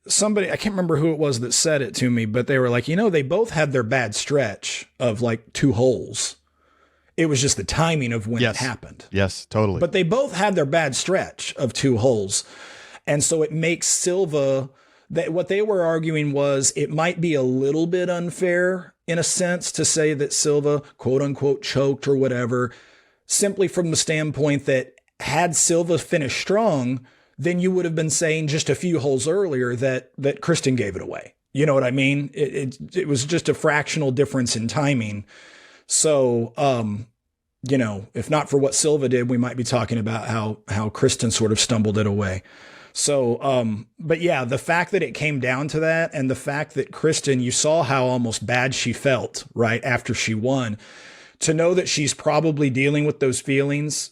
somebody, I can't remember who it was that said it to me, but they were like, they both had their bad stretch of like 2 holes. It was just the timing of when it happened. Yes, totally. But they both had their bad stretch of 2 holes. And so it makes Silva, that what they were arguing was it might be a little bit unfair in a sense to say that Silva, quote unquote, choked or whatever, simply from the standpoint that had Silva finished strong, then you would have been saying just a few holes earlier that Kristin gave it away. You know what I mean? It was just a fractional difference in timing. So, if not for what Silva did, we might be talking about how Kristin sort of stumbled it away. So, but yeah, the fact that it came down to that, and the fact that Kristin, you saw how almost bad she felt right after she won, to know that she's probably dealing with those feelings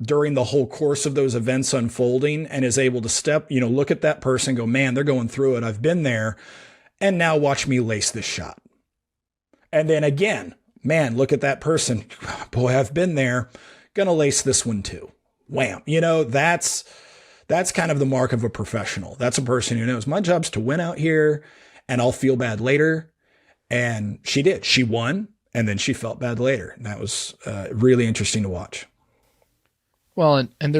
during the whole course of those events unfolding, and is able to look at that person, go, man, they're going through it. I've been there. And now watch me lace this shot. And then again, man, look at that person. Boy, I've been there. Gonna lace this one too. Wham. That's kind of the mark of a professional. That's a person who knows my job's to win out here, and I'll feel bad later. And she did. She won, and then she felt bad later. And that was really interesting to watch. Well, and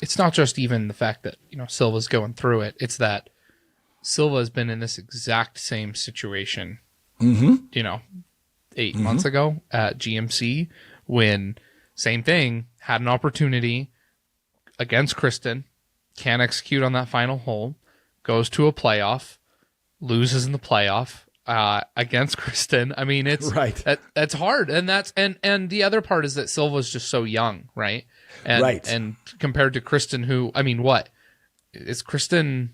it's not just even the fact that, Silva's going through it. It's that Silva has been in this exact same situation, 8 months ago at GMC, when same thing, had an opportunity against Kristin, can't execute on that final hole, goes to a playoff, loses in the playoff against Kristin. I mean, it's right. That's hard, and the other part is that Silva's just so young, right? And compared to Kristin, who, I mean, what is Kristin?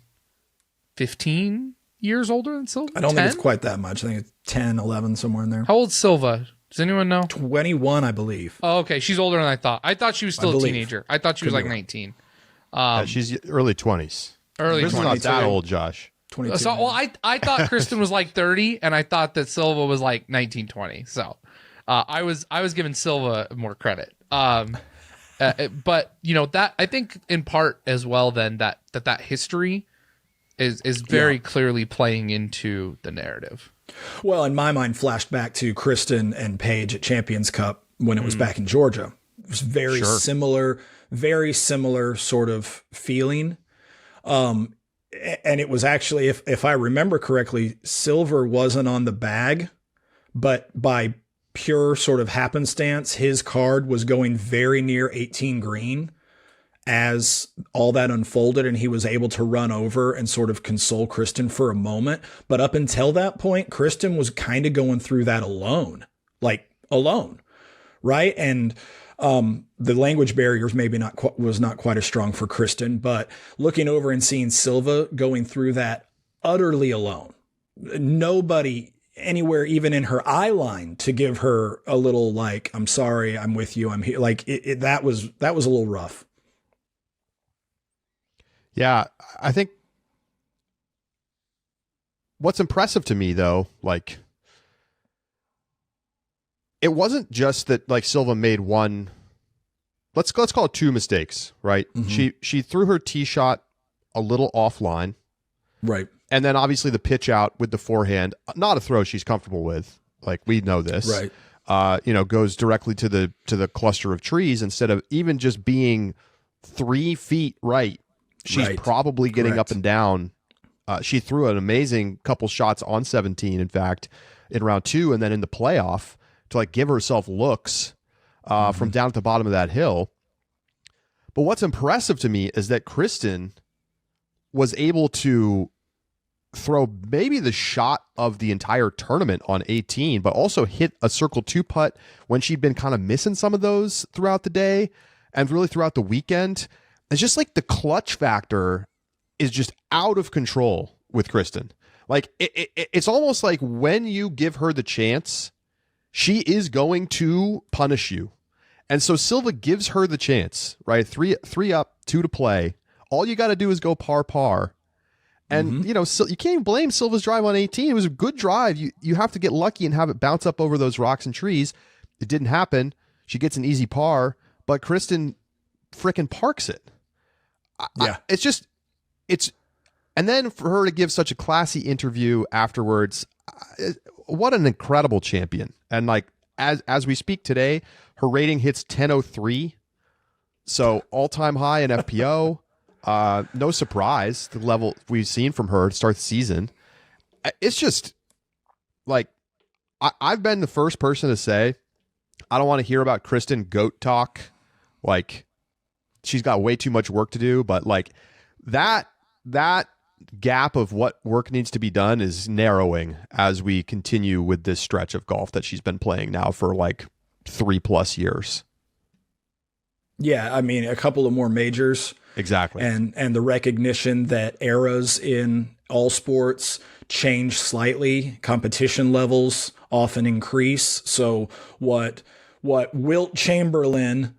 15 years older than Silva? I don't think it's quite that much. I think it's 10, 11, somewhere in there. How old's Silva? Does anyone know? 21, I believe. Oh, okay. She's older than I thought. I thought she was still a teenager. I thought she was like 19. She's early 20s. Early 20s. Kristin's not that old, Josh. 22. So, well, I thought Kristin was like 30, and I thought that Silva was like 19, 20. So I was giving Silva more credit. But that, I think in part as well then that history is very clearly playing into the narrative. Well, in my mind, flashed back to Kristin and Paige at Champions Cup when it was back in Georgia. It was very similar sort of feeling. And it was actually, if I remember correctly, silver wasn't on the bag, but by pure sort of happenstance, his card was going very near 18 green as all that unfolded, and he was able to run over and sort of console Kristin for a moment. But up until that point, Kristin was kind of going through that alone, right? And The language barriers maybe was not quite as strong for Kristin, but looking over and seeing Silva going through that utterly alone, nobody anywhere, even in her eye line, to give her a little like, I'm sorry, I'm with you, I'm here. Like that was a little rough. Yeah, I think what's impressive to me though, like, it wasn't just that like Silva made one, let's call it two mistakes, right? Mm-hmm. She threw her tee shot a little offline. Right. And then obviously the pitch out with the forehand, not a throw she's comfortable with. Like, we know this. Right. Goes directly to the cluster of trees instead of even just being 3 feet right. She's probably getting Correct. up and down. She threw an amazing couple shots on 17, in fact, in round 2, and then in the playoff to like give herself looks from down at the bottom of that hill. But what's impressive to me is that Kristin was able to throw maybe the shot of the entire tournament on 18, but also hit a circle 2 putt when she'd been kind of missing some of those throughout the day and really throughout the weekend. It's just like the clutch factor is just out of control with Kristin. Like it's almost like when you give her the chance, she is going to punish you. And so Silva gives her the chance, right? Three up, 2 to play. All you got to do is go par. And, you can't even blame Silva's drive on 18. It was a good drive. You have to get lucky and have it bounce up over those rocks and trees. It didn't happen. She gets an easy par, but Kristin frickin' parks it. Yeah. And then for her to give such a classy interview afterwards, what an incredible champion. And like, as we speak today, her rating hits 1003. So all-time high in FPO. No surprise, the level we've seen from her to start the season. It's just like, I've been the first person to say, I don't want to hear about Kristin GOAT talk. Like, she's got way too much work to do, but like that gap of what work needs to be done is narrowing as we continue with this stretch of golf that she's been playing now for like 3+ years. Yeah. I mean, a couple of more majors. Exactly. And the recognition that eras in all sports change slightly, competition levels often increase. So what Wilt Chamberlain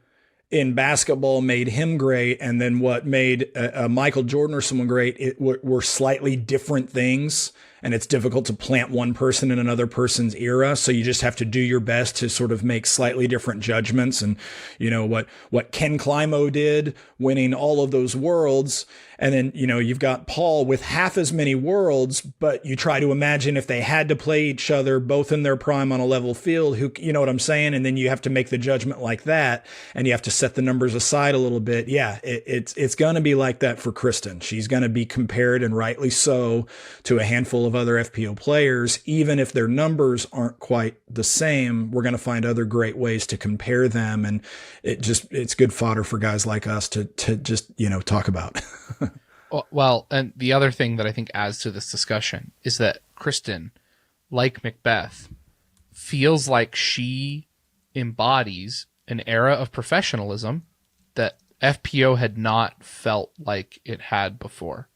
in basketball made him great, and then what made Michael Jordan or someone great, were slightly different things. And it's difficult to plant one person in another person's era. So you just have to do your best to sort of make slightly different judgments. And, what Ken Climo did, winning all of those worlds. And then, you've got Paul with half as many worlds, but you try to imagine if they had to play each other both in their prime on a level field, you know what I'm saying? And then you have to make the judgment like that, and you have to set the numbers aside a little bit. Yeah, it's going to be like that for Kristin. She's going to be compared, and rightly so, to a handful of other FPO players. Even if their numbers aren't quite the same, we're going to find other great ways to compare them. And it's good fodder for guys like us to just, talk about. Well, and the other thing that I think adds to this discussion is that Kristin, like Macbeth, feels like she embodies an era of professionalism that FPO had not felt like it had before,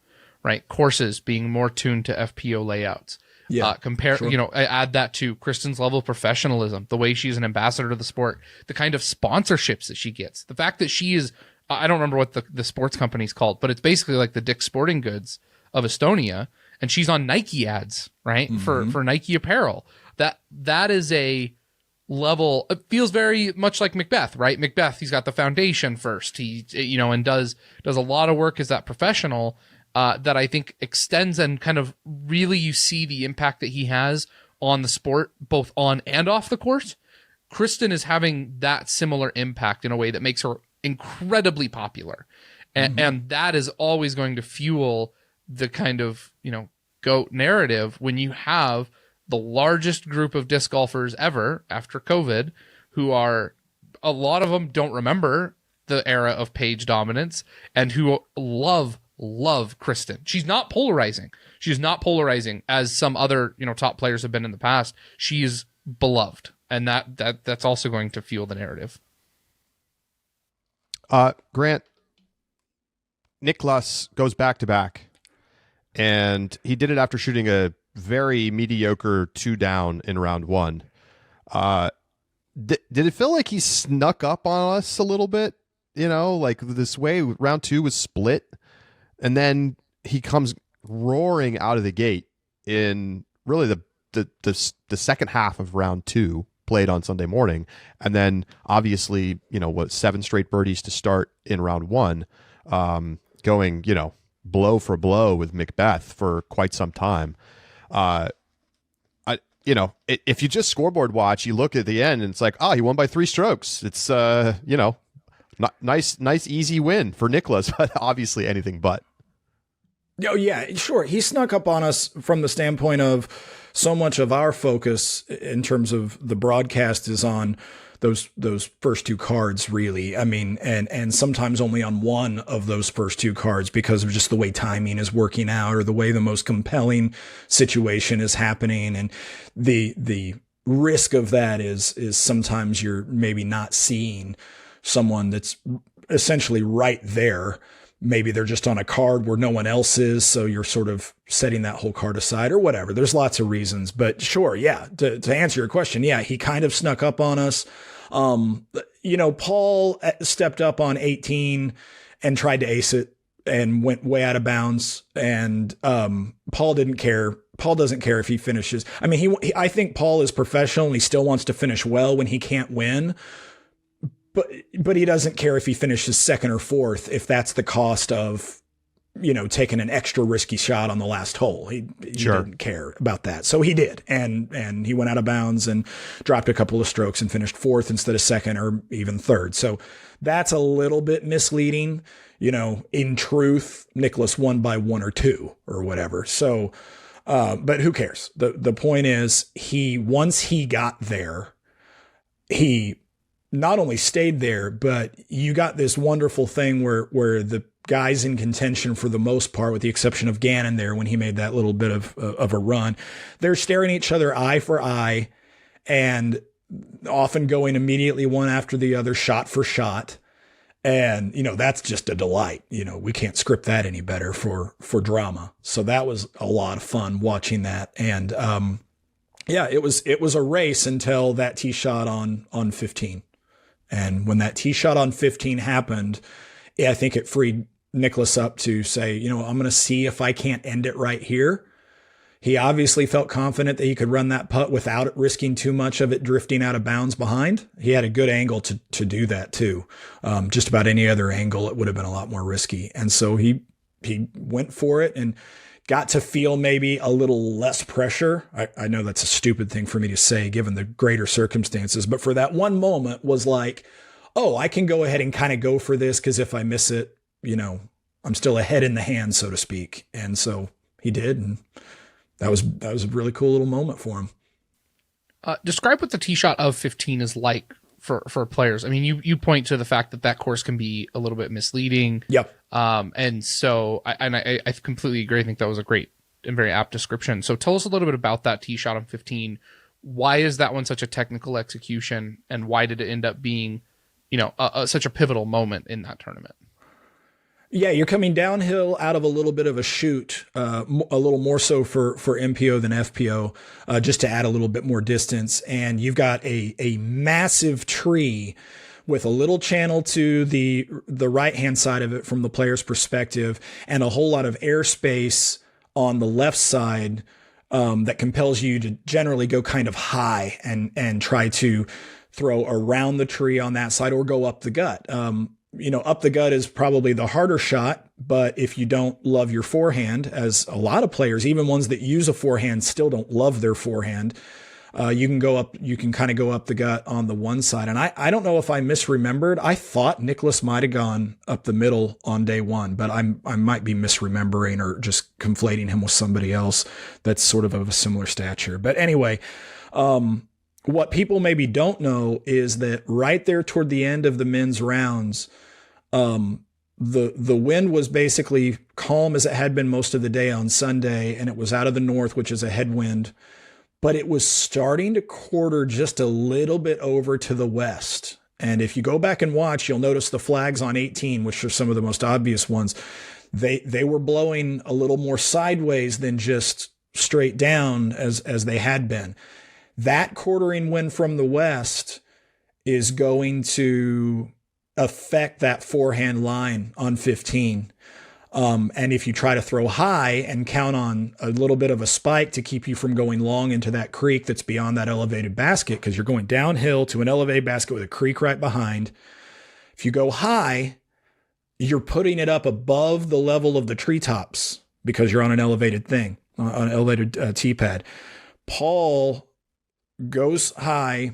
right? Courses being more tuned to FPO layouts. Yeah, sure. I add that to Kristin's level of professionalism, the way she's an ambassador to the sport, the kind of sponsorships that she gets, the fact that she is, I don't remember what the sports company's called, but it's basically like the Dick's Sporting Goods of Estonia, and she's on Nike ads, right? Mm-hmm. For Nike apparel. That is a level. It feels very much like Macbeth, right? Macbeth, he's got the foundation first. He, and does a lot of work as that professional that I think extends, and kind of really you see the impact that he has on the sport, both on and off the course. Kristin is having that similar impact in a way that makes her incredibly popular. And that is always going to fuel the kind of, GOAT narrative when you have the largest group of disc golfers ever after COVID, who are, a lot of them don't remember the era of Paige dominance, and who love Kristin. She's not polarizing. She's not polarizing as some other, top players have been in the past. She is beloved. And that's also going to fuel the narrative. Grant, Niklas goes back to back, and he did it after shooting a very mediocre 2 down in round 1. Did it feel like he snuck up on us a little bit? You know, like this way round 2 was split, and then he comes roaring out of the gate in really the second half of round 2 played on Sunday morning, and then obviously 7 straight birdies to start in round 1, going blow for blow with Macbeth for quite some time. If you just scoreboard watch, you look at the end and it's like, he won by 3 strokes. It's nice easy win for Niklas, but obviously anything but. Oh yeah, sure. He snuck up on us from the standpoint of so much of our focus in terms of the broadcast is on those first 2 cards, really. I mean, and sometimes only on one of those first 2 cards because of just the way timing is working out or the way the most compelling situation is happening. And the risk of that is sometimes you're maybe not seeing someone that's essentially right there. Maybe they're just on a card where no one else is, so you're sort of setting that whole card aside or whatever. There's lots of reasons, but sure, yeah, to answer your question, yeah, he kind of snuck up on us. Paul stepped up on 18 and tried to ace it and went way out of bounds, and Paul didn't care. Paul doesn't care if he finishes. I mean, I think Paul is professional and he still wants to finish well when he can't win. But he doesn't care if he finishes 2nd or 4th, if that's the cost of, taking an extra risky shot on the last hole. He Sure. didn't care about that. So he did. And he went out of bounds and dropped a couple of strokes and finished 4th instead of 2nd or even 3rd. So that's a little bit misleading. In truth, Niklas won by 1 or 2 or whatever. So, but who cares? The point is once he got there, he not only stayed there, but you got this wonderful thing where the guys in contention for the most part, with the exception of Gannon there when he made that little bit of a run, they're staring at each other eye for eye and often going immediately one after the other, shot for shot. And, that's just a delight. We can't script that any better for drama. So that was a lot of fun watching that. And, yeah, it was a race until that tee shot on 15. And when that tee shot on 15 happened, I think it freed Niklas up to say, I'm going to see if I can't end it right here. He obviously felt confident that he could run that putt without it risking too much of it drifting out of bounds behind. He had a good angle to do that too. Just about any other angle, it would have been a lot more risky. And so he went for it and got to feel maybe a little less pressure. I know that's a stupid thing for me to say given the greater circumstances, but for that one moment was like, I can go ahead and kind of go for this because if I miss it, I'm still ahead in the hand, so to speak. And so he did, and that was a really cool little moment for him. Describe what the tee shot of 15 is like for players. I mean, you point to the fact that course can be a little bit misleading. Yep. And so I completely agree. I think that was a great and very apt description. So tell us a little bit about that tee shot on 15. Why is that one such a technical execution, and why did it end up being, such a pivotal moment in that tournament? Yeah, you're coming downhill out of a little bit of a chute, a little more so for MPO than FPO, just to add a little bit more distance. And you've got a massive tree with a little channel to the right-hand side of it from the player's perspective, and a whole lot of airspace on the left side that compels you to generally go kind of high and try to throw around the tree on that side or go up the gut. Up the gut is probably the harder shot, but if you don't love your forehand, as a lot of players, even ones that use a forehand, still don't love their forehand, you can kind of go up the gut on the one side. And I don't know if I misremembered. I thought Niklas might have gone up the middle on day one, but I might be misremembering or just conflating him with somebody else that's sort of a similar stature. But anyway, what people maybe don't know is that right there toward the end of the men's rounds, the wind was basically calm as it had been most of the day on Sunday, and it was out of the north, which is a headwind, but it was starting to quarter just a little bit over to the west. And if you go back and watch, you'll notice the flags on 18, which are some of the most obvious ones. They were blowing a little more sideways than just straight down as they had been. That quartering wind from the west is going to affect that forehand line on 15. And if you try to throw high and count on a little bit of a spike to keep you from going long into that creek that's beyond that elevated basket, because you're going downhill to an elevated basket with a creek right behind. If you go high, you're putting it up above the level of the treetops because you're on an elevated thing, on an elevated tee pad. Paul goes high,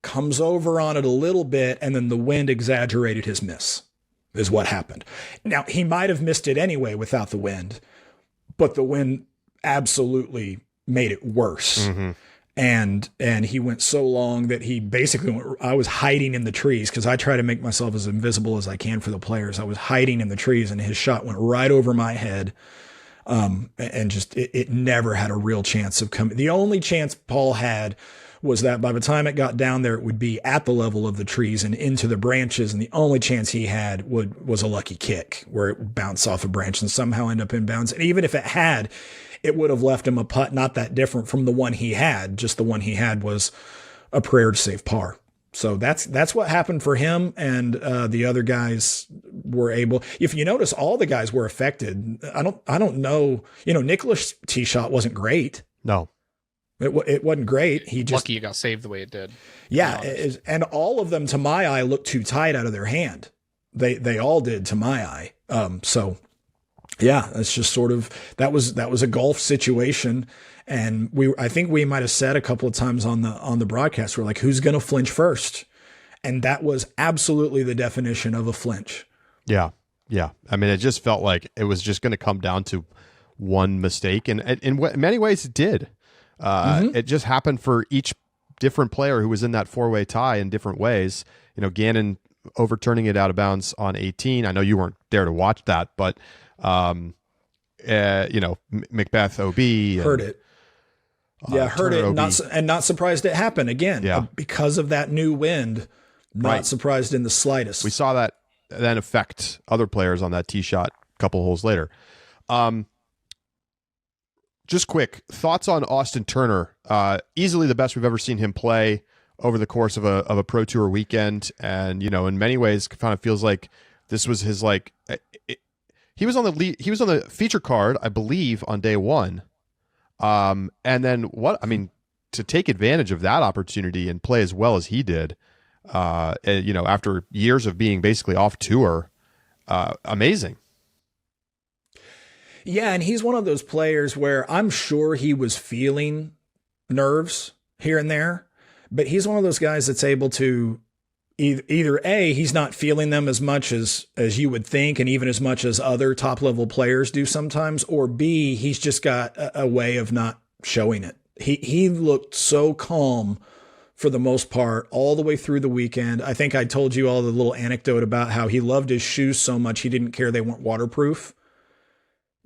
comes over on it a little bit, and then the wind exaggerated his miss. Is what happened. Now, he might have missed it anyway without the wind, but the wind absolutely made it worse. Mm-hmm. And he went so long that he basically I was hiding in the trees because I try to make myself as invisible as I can for the players. I was hiding in the trees and his shot went right over my head. And just, it never had a real chance of coming. The only chance Paul had was that by the time it got down there, it would be at the level of the trees and into the branches. And the only chance he had was a lucky kick where it would bounce off a branch and somehow end up in bounds. And even if it had, it would have left him a putt not that different from the one he had. Just the one he had was a prayer to save par. So that's what happened for him. And the other guys were able, if you notice, all the guys were affected. I don't know, Nicholas' tee shot wasn't great. No. It wasn't great. He just lucky you got saved the way it did. Yeah, and all of them, to my eye, looked too tight out of their hand. They all did, to my eye. So yeah, that's just sort of that was a golf situation, and I think we might have said a couple of times on the broadcast, we're like, who's going to flinch first, and that was absolutely the definition of a flinch. Yeah. I mean, it just felt like it was just going to come down to one mistake, and in many ways it did. It just happened for each different player who was in that four-way tie in different ways. Gannon overturning it out of bounds on 18. I know you weren't there to watch that, but Macbeth OB heard it. Heard it. Not surprised it happened again. Because of that new wind. Not surprised in the slightest. We saw that then affect other players on that tee shot a couple holes later. Just quick thoughts on Austin Turner. Easily the best we've ever seen him play over the course of a Pro Tour weekend, and in many ways, kind of feels like this was his he was on the feature card, I believe, on day one, and then to take advantage of that opportunity and play as well as he did, after years of being basically off tour, amazing. Yeah, and he's one of those players where I'm sure he was feeling nerves here and there, but he's one of those guys that's able to either A, he's not feeling them as much as you would think, and even as much as other top-level players do sometimes, or B, he's just got a way of not showing it. He looked so calm for the most part all the way through the weekend. I think I told you all the little anecdote about how he loved his shoes so much he didn't care they weren't waterproof.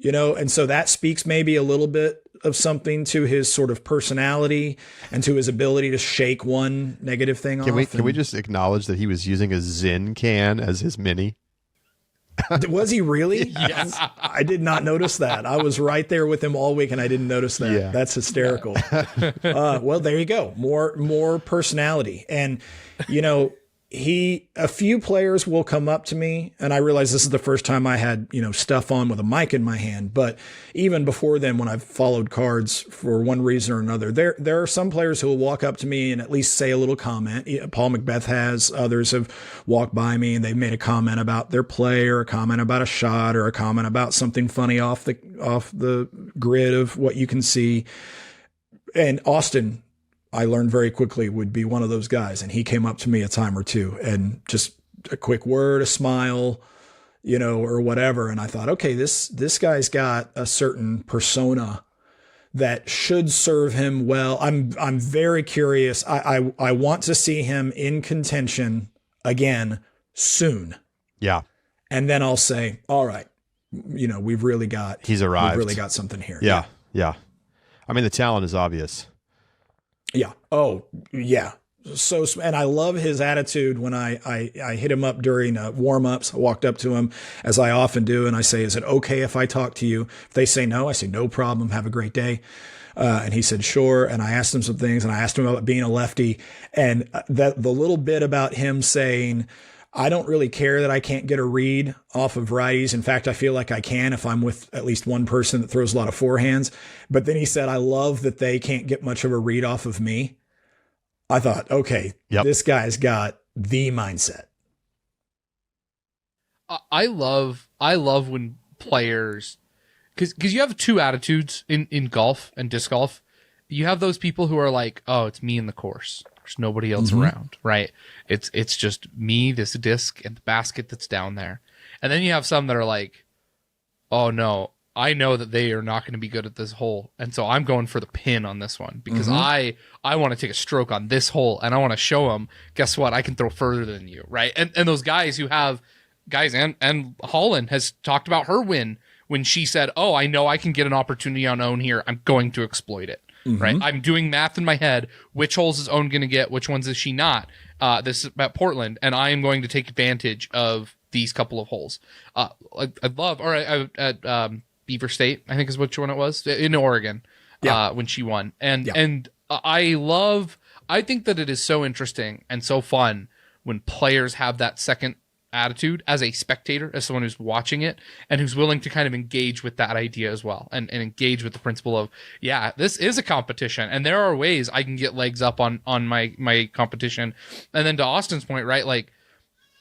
And so that speaks maybe a little bit of something to his sort of personality and to his ability to shake one negative thing off. Can we just acknowledge that he was using a Zinn can as his mini? Was he really? Yes. I did not notice that. I was right there with him all week and I didn't notice that. Yeah. That's hysterical. Well, there you go. More personality. And, a few players will come up to me, and I realize this is the first time I had, stuff on with a mic in my hand. But even before then, when I've followed cards for one reason or another, there are some players who will walk up to me and at least say a little comment. Paul Macbeth has, others have walked by me and they've made a comment about their play or a comment about a shot or a comment about something funny off the grid of what you can see. And Austin, I learned very quickly, would be one of those guys. And he came up to me a time or two and just a quick word, a smile, or whatever. And I thought, okay, this guy's got a certain persona that should serve him well. I'm very curious. I want to see him in contention again soon. Yeah. And then I'll say, all right, we've really got something here. Yeah. I mean, the talent is obvious. Yeah. Oh, yeah. and I love his attitude when I hit him up during warm-ups. I walked up to him, as I often do, and I say, is it okay if I talk to you? If they say no, I say, no problem. Have a great day. And he said, sure. And I asked him some things, and I asked him about being a lefty, and the little bit about him saying, I don't really care that I can't get a read off of righties. In fact, I feel like I can if I'm with at least one person that throws a lot of forehands. But then he said, I love that they can't get much of a read off of me. I thought, okay, This guy's got the mindset. I love when players, because you have two attitudes in golf and disc golf. You have those people who are like, oh, it's me and the course. There's nobody else around, right? It's just me, this disc, and the basket that's down there. And then you have some that are like, oh no, I know that they are not going to be good at this hole, and so I'm going for the pin on this one because I want to take a stroke on this hole, and I want to show them, guess what, I can throw further than you, right? And those guys who have guys, and Holland has talked about her win when she said, oh, I know I can get an opportunity on Own here, I'm going to exploit it, right? I'm doing math in my head, which holes is Own going to get, which ones is she not? This is about Portland, and I am going to take advantage of these couple of holes. I love, or at Beaver State, I think is which one it was, in Oregon, when she won. And I think that it is so interesting and so fun when players have that second attitude as a spectator, as someone who's watching it and who's willing to kind of engage with that idea as well, and engage with the principle of, yeah, this is a competition and there are ways I can get legs up on my competition. And then to Austin's point, right, like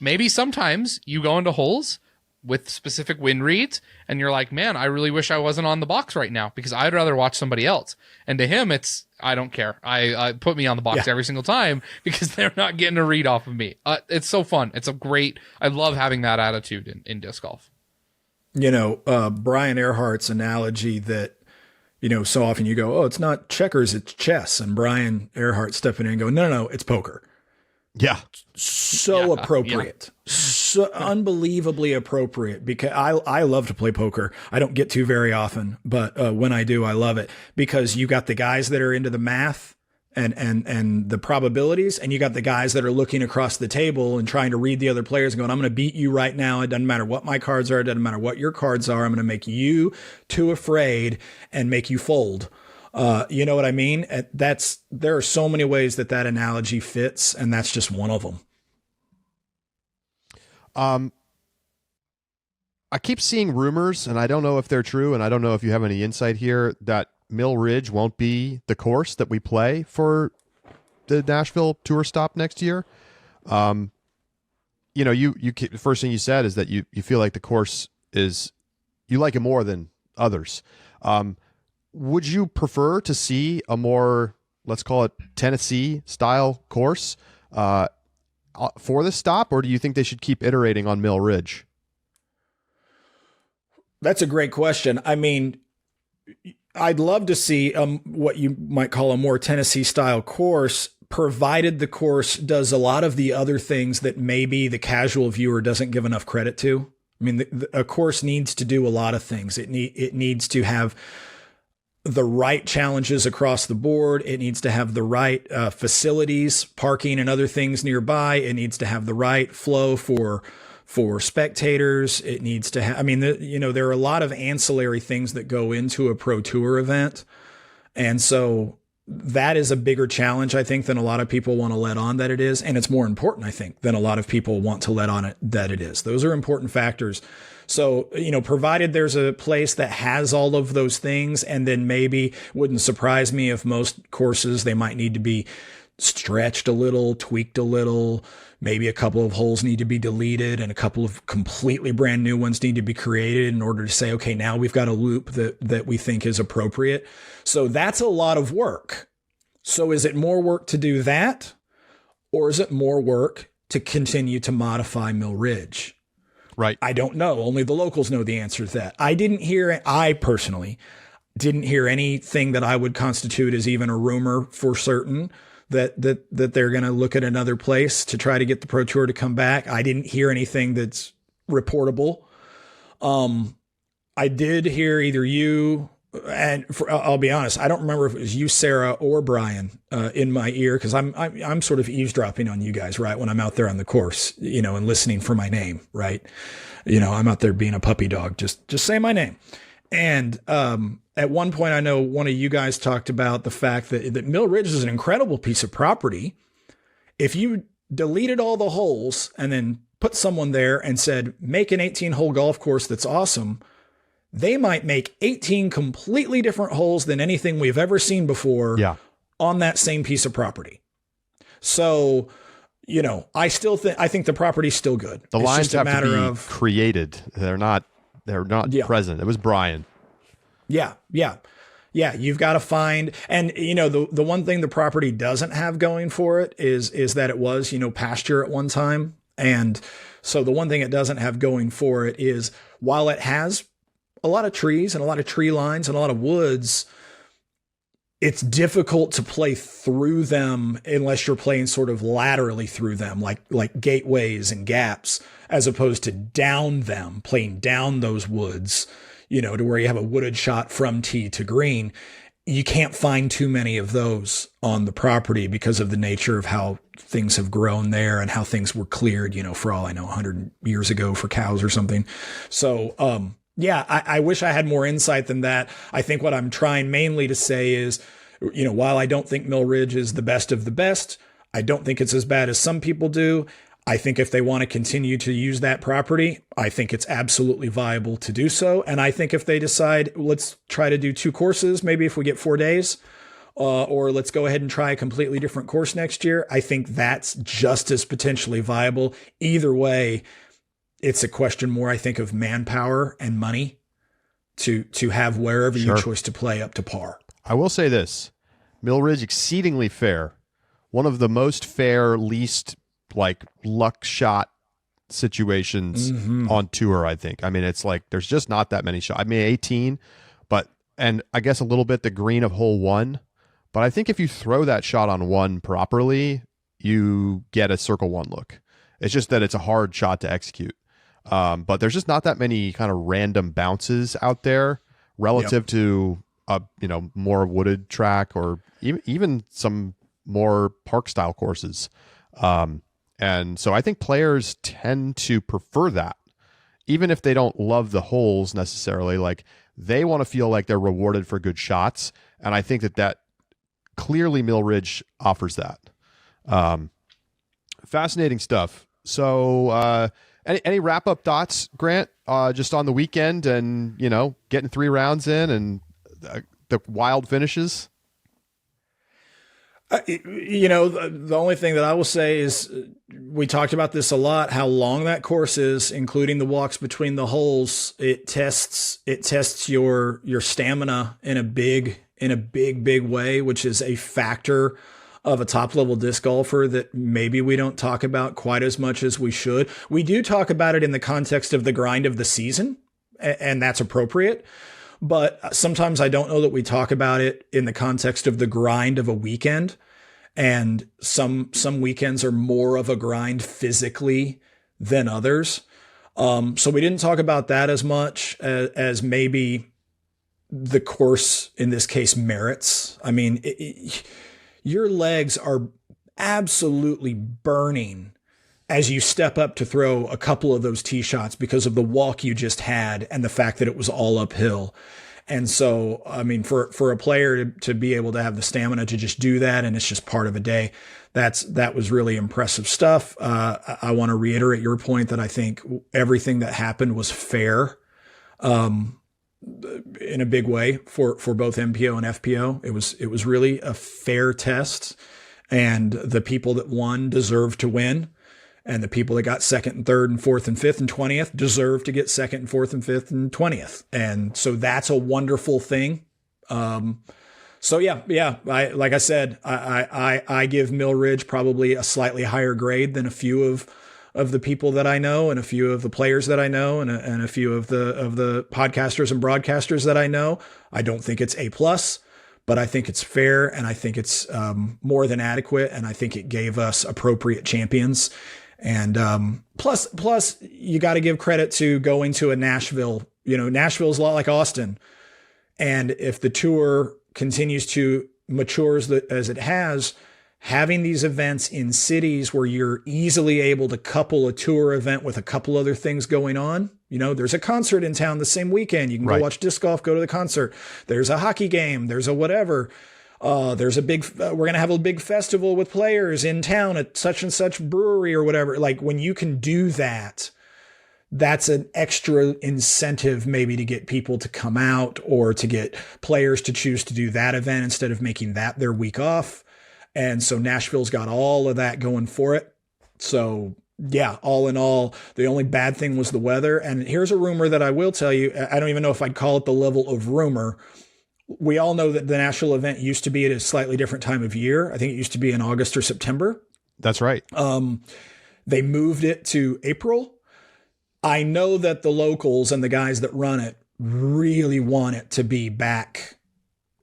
maybe sometimes you go into holes with specific win reads and you're like, man, I really wish I wasn't on the box right now because I'd rather watch somebody else. And to him, it's, I don't care. I put me on the box every single time because they're not getting a read off of me. It's so fun. It's a great, I love having that attitude in disc golf. You know, Brian Earhart's analogy that, you know, so often you go, oh, it's not checkers, it's chess. And Brian Earhart stepping in and going, no, it's poker. Yeah. So appropriate. So unbelievably appropriate, because I love to play poker. I don't get to very often, but when I do, I love it because you got the guys that are into the math and the probabilities, and you got the guys that are looking across the table and trying to read the other players and going, I'm going to beat you right now. It doesn't matter what my cards are. It doesn't matter what your cards are. I'm going to make you too afraid and make you fold. You know what I mean? There are so many ways that analogy fits, and that's just one of them. I keep seeing rumors, and I don't know if they're true, and I don't know if you have any insight here, that Mill Ridge won't be the course that we play for the Nashville tour stop next year. You know, the first thing you said is that you feel like the course is, you like it more than others. Would you prefer to see a more, let's call it Tennessee style course for the stop, or do you think they should keep iterating on Mill Ridge? That's a great question. I mean, I'd love to see what you might call a more Tennessee style course, provided the course does a lot of the other things that maybe the casual viewer doesn't give enough credit to. I mean, a course needs to do a lot of things. It needs to have the right challenges across the board. It needs to have the right facilities, parking and other things nearby. It needs to have the right flow for spectators. It needs to have, I mean, there are a lot of ancillary things that go into a pro tour event. And so that is a bigger challenge, I think, than a lot of people want to let on that it is. And it's more important, I think, than a lot of people want to let on it that it is. Those are important factors. So, you know, provided there's a place that has all of those things, and then maybe wouldn't surprise me if most courses, they might need to be stretched a little, tweaked a little. Maybe a couple of holes need to be deleted and a couple of completely brand new ones need to be created in order to say, okay, now we've got a loop that we think is appropriate. So that's a lot of work. So is it more work to do that, or is it more work to continue to modify Mill Ridge? Right. I don't know. Only the locals know the answer to that. I personally didn't hear anything that I would constitute as even a rumor for certain that they're going to look at another place to try to get the Pro Tour to come back. I didn't hear anything that's reportable. I did hear either you, I'll be honest, I don't remember if it was you, Sarah, or Brian in my ear, because I'm sort of eavesdropping on you guys, right, when I'm out there on the course, and listening for my name, right? I'm out there being a puppy dog, just say my name. And at one point, I know one of you guys talked about the fact that Mill Ridge is an incredible piece of property. If you deleted all the holes and then put someone there and said, make an 18-hole golf course that's awesome, they might make 18 completely different holes than anything we've ever seen before on that same piece of property. So, I think the property's still good. The lines have to be created. They're not present. It was Brian. Yeah. You've got to find, and the one thing the property doesn't have going for it is that it was, pasture at one time. And so the one thing it doesn't have going for it is, while it has a lot of trees and a lot of tree lines and a lot of woods, it's difficult to play through them unless you're playing sort of laterally through them, like gateways and gaps, as opposed to down them, playing down those woods, to where you have a wooded shot from tee to green. You can't find too many of those on the property because of the nature of how things have grown there and how things were cleared, for all I know, 100 years ago for cows or something. So, I wish I had more insight than that. I think what I'm trying mainly to say is, while I don't think Mill Ridge is the best of the best, I don't think it's as bad as some people do. I think if they want to continue to use that property, I think it's absolutely viable to do so. And I think if they decide, let's try to do 2 courses, maybe if we get 4 days, or let's go ahead and try a completely different course next year, I think that's just as potentially viable. Either way, it's a question more, I think, of manpower and money to have wherever your choice to play up to par. I will say this, Mill Ridge, exceedingly fair. One of the most fair, least luck shot situations on tour, I think. I mean, it's there's just not that many shots. I mean, 18, and I guess a little bit the green of hole 1. But I think if you throw that shot on 1 properly, you get a circle 1 look. It's just that it's a hard shot to execute. But there's just not that many kind of random bounces out there relative to a more wooded track or even some more park style courses. And so I think players tend to prefer that, even if they don't love the holes necessarily. They want to feel like they're rewarded for good shots, and I think that clearly Mill Ridge offers that. Fascinating stuff. So any wrap up thoughts, Grant, just on the weekend and getting 3 rounds in and the wild finishes? The only thing that I will say is we talked about this a lot, how long that course is, including the walks between the holes. It tests your stamina in a big way, which is a factor of a top level disc golfer that maybe we don't talk about quite as much as we should. We do talk about it in the context of the grind of the season, and that's appropriate. But sometimes I don't know that we talk about it in the context of the grind of a weekend. And some weekends are more of a grind physically than others. So we didn't talk about that as much as maybe the course in this case merits. I mean, your legs are absolutely burning as you step up to throw a couple of those tee shots because of the walk you just had and the fact that it was all uphill. And so, I mean, for a player to be able to have the stamina to just do that, and it's just part of a day, that was really impressive stuff. I want to reiterate your point that I think everything that happened was fair, in a big way for both MPO and FPO. It was really a fair test, and the people that won deserved to win. And the people that got 2nd and 3rd and 4th and 5th and 20th deserve to get 2nd and 4th and 5th and 20th. And so that's a wonderful thing. So like I said, I give Mill Ridge probably a slightly higher grade than a few of the people that I know and a few of the players that I know and a few of the podcasters and broadcasters that I know. I don't think it's A+, but I think it's fair, and I think it's more than adequate, and I think it gave us appropriate champions. And plus, you got to give credit to going to a Nashville. Nashville is a lot like Austin. And if the tour continues to mature as it has, having these events in cities where you're easily able to couple a tour event with a couple other things going on. You know, there's a concert in town the same weekend. You can go watch disc golf, go to the concert. There's a hockey game. There's a whatever. There's a we're going to have a big festival with players in town at such and such brewery or whatever. Like when you can do that, that's an extra incentive maybe to get people to come out or to get players to choose to do that event instead of making that their week off. And so Nashville's got all of that going for it. So yeah, all in all, the only bad thing was the weather. And here's a rumor that I will tell you. I don't even know if I'd call it the level of rumor. We all know that the Nashville event used to be at a slightly different time of year. I think it used to be in August or September. That's right. They moved it to April. I know that the locals and the guys that run it really want it to be back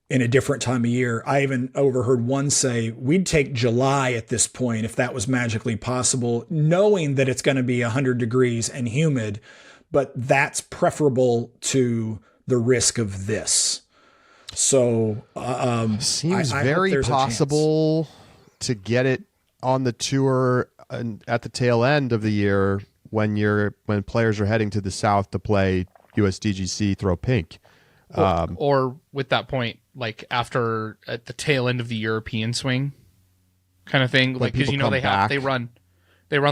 in a different time of year. I even overheard one say we'd take July at this point if that was magically possible, knowing that it's going to be 100 degrees and humid, but that's preferable to the risk of this. So seems very possible to get it on the tour at the tail end of the year when players are heading to the south to play USDGC Throw Pink. Or with that point, like after at the tail end of the European swing kind of thing, like because they run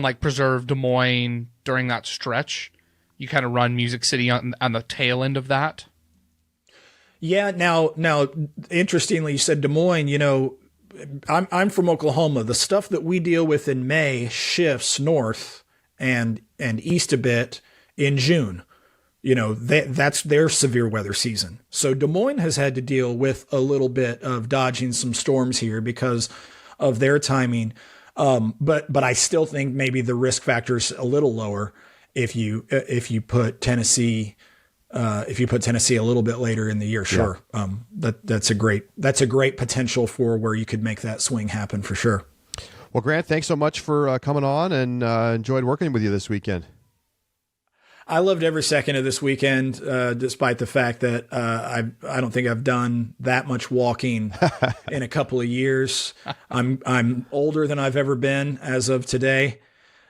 like Preserve Des Moines during that stretch. You kind of run Music City on the tail end of that. Yeah. Now, interestingly, you said Des Moines. You know, I'm from Oklahoma. The stuff that we deal with in May shifts north and east a bit in June. You know, that's their severe weather season. So Des Moines has had to deal with a little bit of dodging some storms here because of their timing. But I still think maybe the risk factor is a little lower if you put Tennessee a little bit later in the year. Sure. Yeah. That's a great potential for where you could make that swing happen for sure. Well, Grant, thanks so much for coming on and enjoyed working with you this weekend. I loved every second of this weekend, despite the fact that I don't think I've done that much walking in a couple of years. I'm older than I've ever been as of today,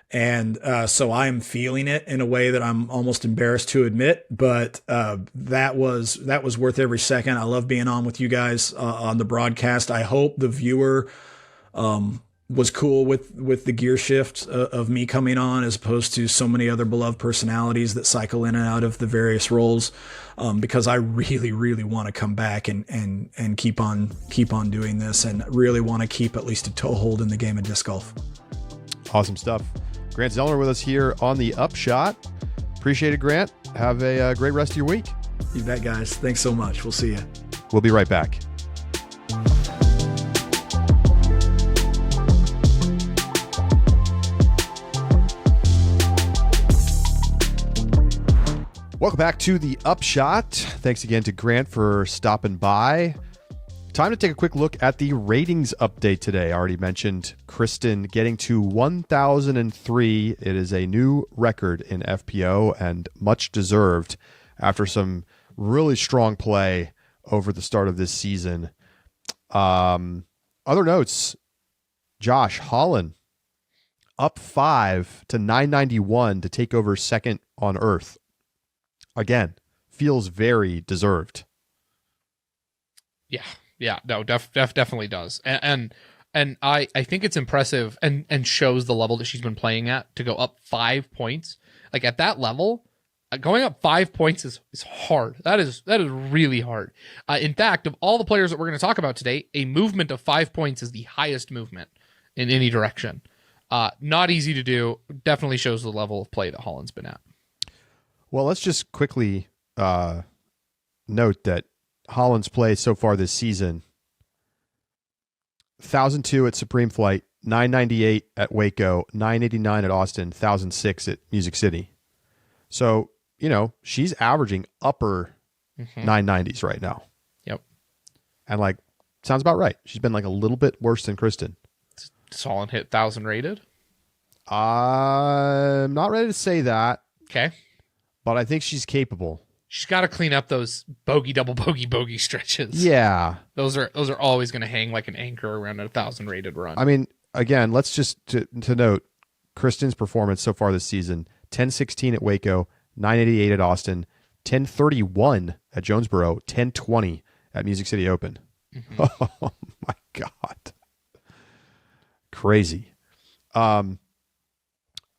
and so I am feeling it in a way that I'm almost embarrassed to admit. But that was worth every second. I love being on with you guys on the broadcast. I hope the viewer was cool with the gear shift of me coming on as opposed to so many other beloved personalities that cycle in and out of the various roles, because I really, really want to come back and keep on doing this and really want to keep at least a toehold in the game of disc golf. Awesome stuff. Grant Zellner with us here on the Upshot. Appreciate it, Grant. Have a great rest of your week. You bet, guys. Thanks so much. We'll see you. We'll be right back. Welcome back to the Upshot. Thanks again to Grant for stopping by. Time to take a quick look at the ratings update today. I already mentioned Kristin getting to 1,003. It is a new record in FPO and much deserved after some really strong play over the start of this season. Other notes, Josh Holland up 5 to 991 to take over second on Earth. Again, feels very deserved. Yeah, no, definitely does. And I think it's impressive and shows the level that she's been playing at to go up 5 points. Like at that level, going up 5 points is hard. That is really hard. In fact, of all the players that we're going to talk about today, a movement of 5 points is the highest movement in any direction. Not easy to do. Definitely shows the level of play that Holland's been at. Well, let's just quickly note that Holland's play so far this season, 1,002 at Supreme Flight, 998 at Waco, 989 at Austin, 1,006 at Music City. So, you know, she's averaging upper 990s right now. Yep. And like, sounds about right. She's been like a little bit worse than Kristin. Does Holland hit 1,000 rated? I'm not ready to say that. Okay. But I think she's capable. She's got to clean up those bogey, double bogey stretches. Yeah. Those are always going to hang like an anchor around a 1,000 rated run. I mean, again, let's just to note Kristin's performance so far this season: 10-16 at Waco, 988 at Austin, 1031 at Jonesboro, 1020 at Music City Open. Mm-hmm. Oh my God. Crazy.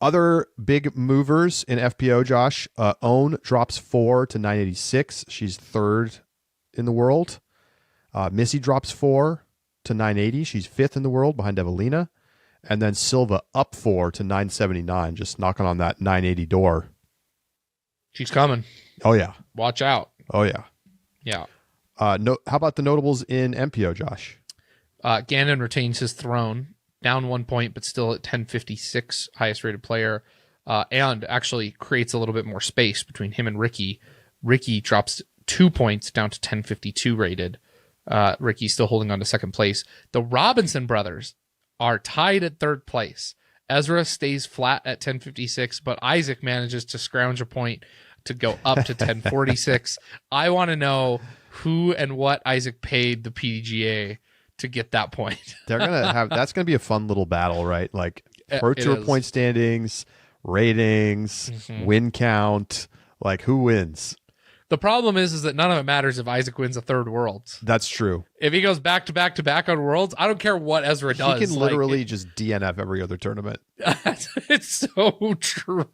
Other big movers in FPO, Josh. Own drops 4 to 986. She's third in the world. Missy drops 4 to 980. She's fifth in the world behind Evelina. And then Silva up 4 to 979, just knocking on that 980 door. She's coming. Oh, yeah. Watch out. Oh, yeah. Yeah. How about the notables in MPO, Josh? Gannon retains his throne, down 1 point, but still at 1056, highest rated player, and actually creates a little bit more space between him and Ricky. Ricky drops 2 points down to 1052 rated. Ricky's still holding on to second place. The Robinson brothers are tied at third place. Ezra stays flat at 1056, but Isaac manages to scrounge a point to go up to 1046. I want to know who and what Isaac paid the PDGA to get that point. They're gonna have that's gonna be a fun little battle, right? Like Pro Tour point standings, ratings, win count, like who wins. The problem is that none of it matters if Isaac wins a third Worlds. That's true. If he goes back to back to back on Worlds, I don't care what Ezra does. He can literally just DNF every other tournament. It's so true.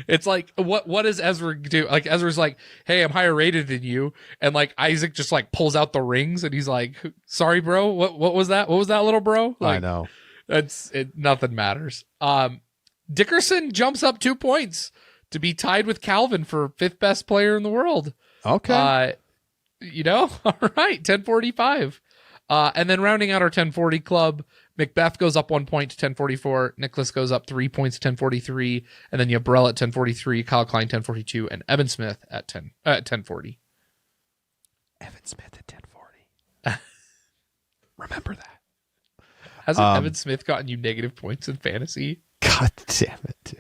It's like, what does Ezra do? Like, Ezra's like, hey, I'm higher rated than you. And like Isaac just like pulls out the rings and he's like, sorry, bro. What was that? What was that, little bro? Like, I know. Nothing matters. Dickerson jumps up 2 points to be tied with Calvin for fifth best player in the world. Okay. All right, 1045. And then rounding out our 1040 club, Macbeth goes up 1 point to 1044. Nicholas goes up 3 points to 1043. And then Yabrell at 1043, Kyle Klein 1042, and Evan Smith at 1040. Evan Smith at 1040. Remember that. Hasn't Evan Smith gotten you negative points in fantasy? God damn it, dude.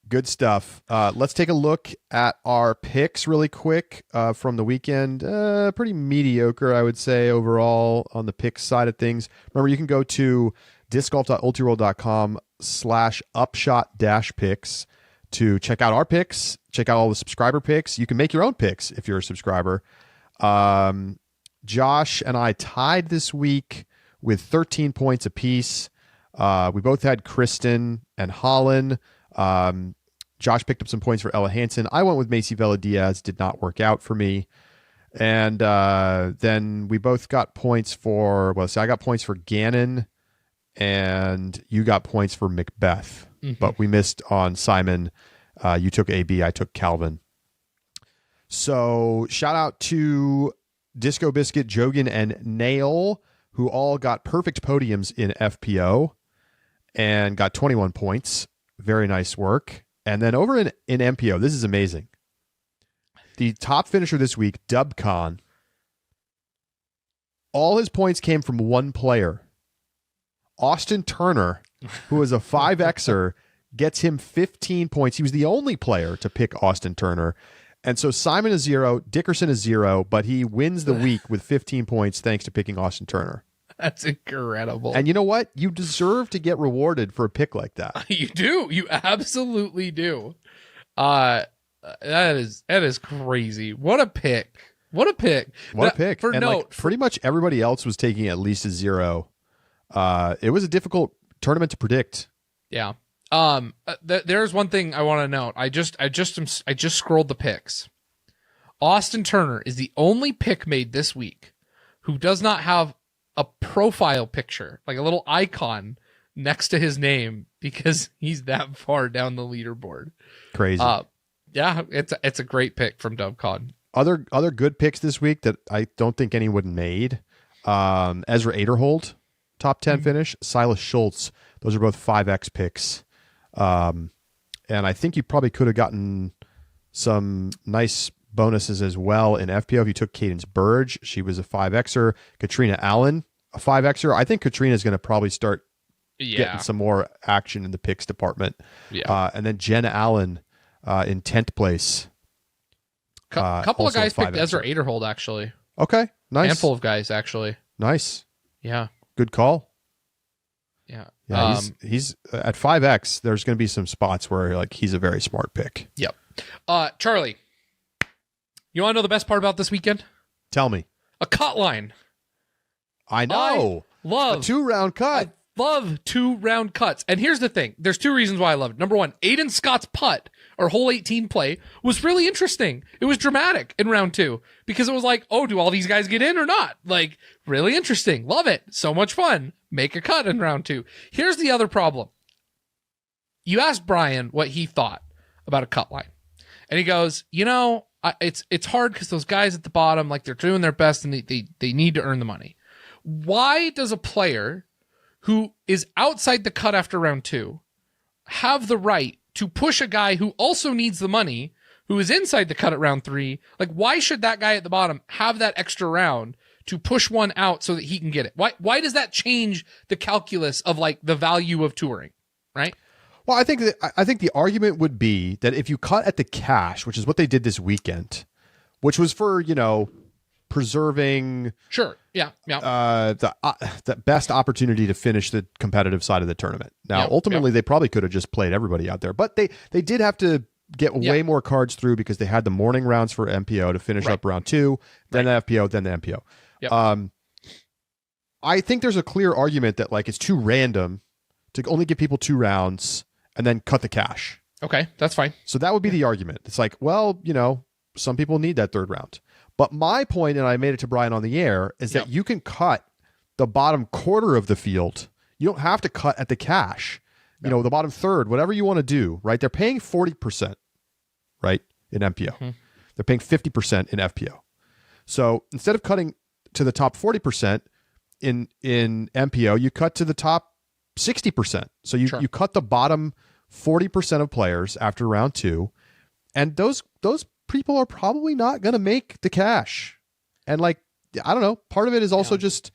Good stuff. Let's take a look at our picks really quick from the weekend. Pretty mediocre, I would say, overall on the pick side of things. Remember, you can go to discgolf.ultiworld.com/upshot-picks to check out our picks, check out all the subscriber picks. You can make your own picks if you're a subscriber. Josh and I tied this week with 13 points apiece. We both had Kristin and Holland. Josh picked up some points for Ella Hansen. I went with Macy Vela Diaz. Did not work out for me. And then we both got points for, I got points for Gannon and you got points for Macbeth. But we missed on Simon. You took AB. I took Calvin. So shout out to Disco Biscuit, Jogan, and Nail, who all got perfect podiums in FPO and got 21 points. Very nice work. And then over in MPO, this is amazing. The top finisher this week, Dubcon, all his points came from one player. Austin Turner, who is a 5Xer, gets him 15 points. He was the only player to pick Austin Turner. And so Simon is 0, Dickerson is 0, but he wins the week with 15 points thanks to picking Austin Turner. That's incredible. And you know what? You deserve to get rewarded for a pick like that. You do. You absolutely do. That is crazy. What a pick. What a pick. What a pick. For and note, like, pretty much everybody else was taking at least a 0. It was a difficult tournament to predict. Yeah. There's one thing I want to note. I just scrolled the picks. Austin Turner is the only pick made this week who does not have a profile picture, like a little icon next to his name, because he's that far down the leaderboard. Crazy. Yeah, it's a great pick from Dubcon. Other good picks this week that I don't think anyone made. Ezra Aderhold, top 10 finish. Silas Schultz. Those are both 5X picks. And I think you probably could have gotten some nice bonuses as well in FPO if you took Cadence Burge. She was a 5Xer. Katrina Allen, a 5Xer. I think Katrina is going to probably start getting some more action in the picks department. Yeah. And then Jen Allen in 10th place. Couple of also guys picked 5X. Ezra Aderhold, actually. Okay, nice. Handful of guys, actually. Nice. Yeah. Good call. Yeah. Yeah, he's at 5X. There's going to be some spots where like he's a very smart pick. Yep. Charlie, you want to know the best part about this weekend? Tell me. A cut line. I know. I love a 2-round cut. I love 2-round cuts. And here's the thing. There's 2 reasons why I love it. Number 1, Aiden Scott's putt or hole 18 play was really interesting. It was dramatic in round 2 because it was like, oh, do all these guys get in or not? Like, really interesting. Love it. So much fun. Make a cut in round 2. Here's the other problem. You asked Brian what he thought about a cut line. And he goes, it's hard because those guys at the bottom, like they're doing their best and they need to earn the money. Why does a player who is outside the cut after round 2 have the right to push a guy who also needs the money, who is inside the cut at round 3? Like, why should that guy at the bottom have that extra round to push one out so that he can get it? Why does that change the calculus of like the value of touring, right? Well, I think the argument would be that if you cut at the cash, which is what they did this weekend, which was for, preserving the best opportunity to finish the competitive side of the tournament. Now, ultimately, they probably could have just played everybody out there, but they did have to get way more cards through because they had the morning rounds for MPO to finish up round 2, then the FPO, then the MPO. Yep. I think there's a clear argument that like it's too random to only give people 2 rounds and then cut the cash. Okay, that's fine. So that would be the argument. It's like, well, some people need that 3rd round. But my point, and I made it to Brian on the air, is that you can cut the bottom quarter of the field. You don't have to cut at the cash. The bottom third, whatever you want to do, right? They're paying 40%, right, in MPO. Mm-hmm. They're paying 50% in FPO. So instead of cutting to the top 40% in MPO, you cut to the top 60%. So you cut the bottom 40% of players after round 2, and those people are probably not going to make the cash. And like, I don't know, part of it is also just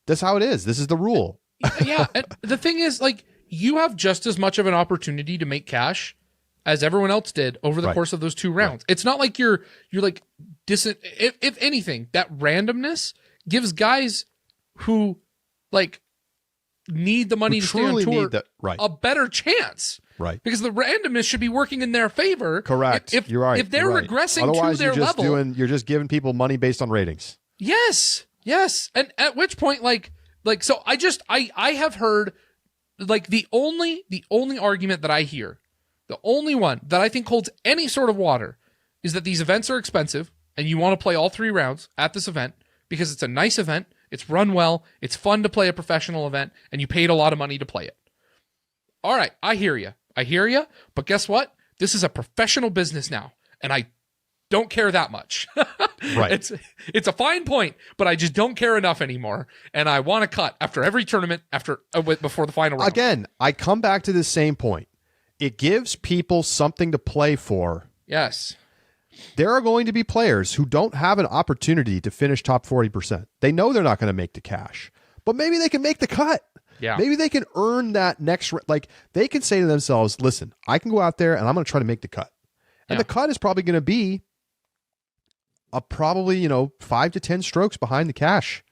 that's how it is. This is the rule. Yeah. And the thing is, like, you have just as much of an opportunity to make cash as everyone else did over the course of those 2 rounds. It's not like you're like if anything, that randomness gives guys who like need the money to stay on tour a better chance. Right. Because the randomness should be working in their favor. Correct. You're right. If they're regressing Otherwise, to their level. You're just giving people money based on ratings. Yes. And at which point, so I have heard like the only argument that I hear, the only one that I think holds any sort of water is that these events are expensive and you want to play all 3 rounds at this event because it's a nice event. It's run well. It's fun to play a professional event and you paid a lot of money to play it. All right. I hear you. But guess what? This is a professional business now. And I don't care that much. Right. It's a fine point, but I just don't care enough anymore. And I want to cut after every tournament before the final round. Again, I come back to the same point. It gives people something to play for. Yes. There are going to be players who don't have an opportunity to finish top 40%. They know they're not going to make the cash, but maybe they can make the cut. Yeah. Maybe they can earn that next, like they can say to themselves, listen, I can go out there and I'm going to try to make the cut. And the cut is probably going to be probably 5 to 10 strokes behind the cash.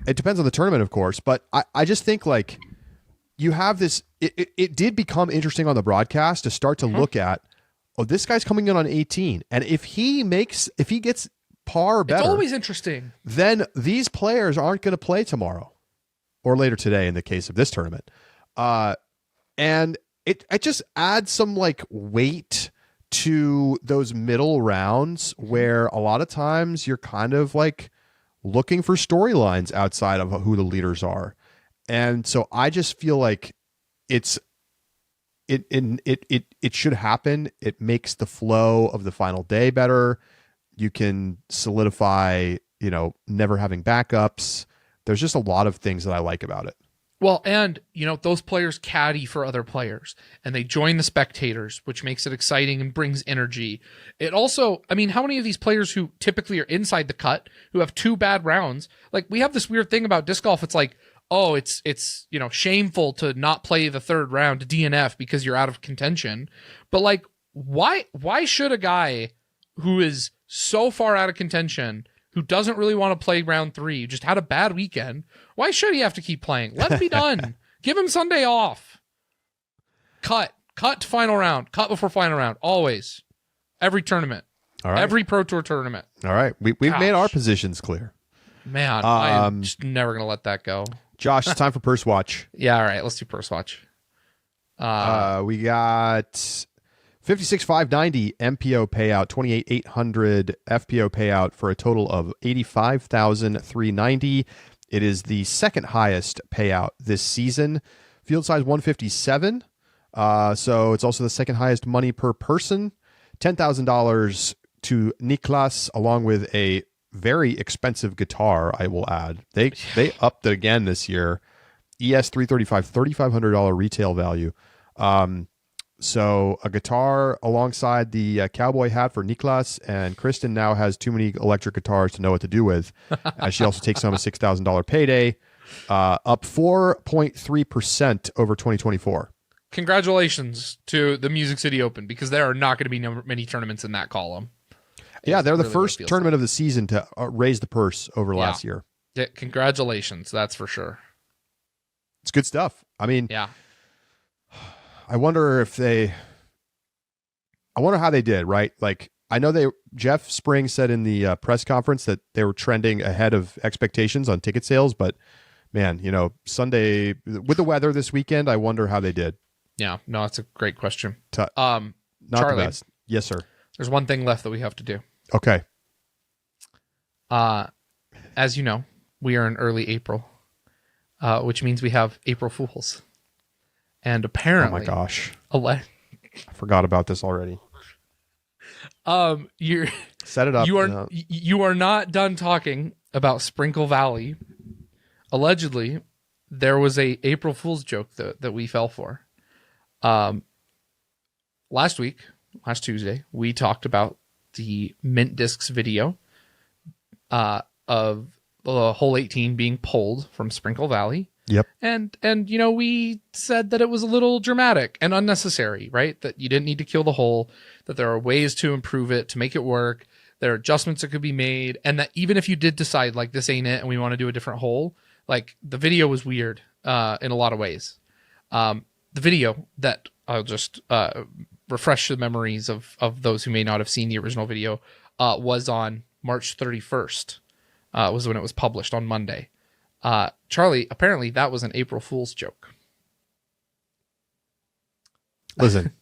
It depends on the tournament, of course, but I just think like you have this, it did become interesting on the broadcast to start to look at, this guy's coming in on 18. And if he gets par or better, it's always interesting. Then these players aren't going to play tomorrow or later today in the case of this tournament. And it just adds some like weight to those middle rounds where a lot of times you're kind of like looking for storylines outside of who the leaders are. And so I just feel like it should happen. It makes the flow of the final day better. You can solidify, never having backups. There's just a lot of things that I like about it. Well, and, those players caddy for other players and they join the spectators, which makes it exciting and brings energy. It also, how many of these players who typically are inside the cut, who have 2 bad rounds, like we have this weird thing about disc golf. It's like, oh, it's shameful to not play the third round to DNF because you're out of contention. But like, why should a guy who is so far out of contention, who doesn't really want to play round 3, just had a bad weekend, why should he have to keep playing? Let him be done. Give him Sunday off. Cut to final round. Cut before final round. Always. Every tournament. All right. Every Pro Tour tournament. All right. We've made our positions clear. Man, I'm just never going to let that go. Josh, it's time for Purse Watch. Yeah, all right. Let's do Purse Watch. We got 56,590 MPO payout, 28,800 FPO payout for a total of 85,390. It is the second highest payout this season. Field size 157. So it's also the second highest money per person. $10,000 to Niklas, along with a very expensive guitar, I will add. They upped it again this year. ES 335, $3,500 retail value. So a guitar alongside the cowboy hat for Niklas, and Kristin now has too many electric guitars to know what to do with. She also takes home a $6,000 payday, up 4.3% over 2024. Congratulations to the Music City Open, because there are not going to be many tournaments in that column. Yeah, they're the first tournament of the season to raise the purse over last year. Yeah, congratulations, that's for sure. It's good stuff. I mean, yeah. I wonder how they did, right? Like, I know Jeff Spring said in the press conference that they were trending ahead of expectations on ticket sales, but man, Sunday with the weather this weekend, I wonder how they did. Yeah, no, that's a great question. Not Charlie, the best. Yes, sir. There's one thing left that we have to do. Okay. As you know, we are in early April, which means we have April Fools. And apparently, oh my gosh, I forgot about this already. You're set it up. You are not done talking about Sprinkle Valley. Allegedly, there was a April Fool's joke that we fell for. Last Tuesday, we talked about the Mint Discs video of the hole 18 being pulled from Sprinkle Valley. Yep. And we said that it was a little dramatic and unnecessary, right? That you didn't need to kill the hole, that there are ways to improve it, to make it work. There are adjustments that could be made. And that even if you did decide like this ain't it and we want to do a different hole, like the video was weird in a lot of ways. The video that I'll just refresh the memories of those who may not have seen the original video was on March 31st, was when it was published on Monday. Charlie, apparently that was an April Fool's joke. Listen,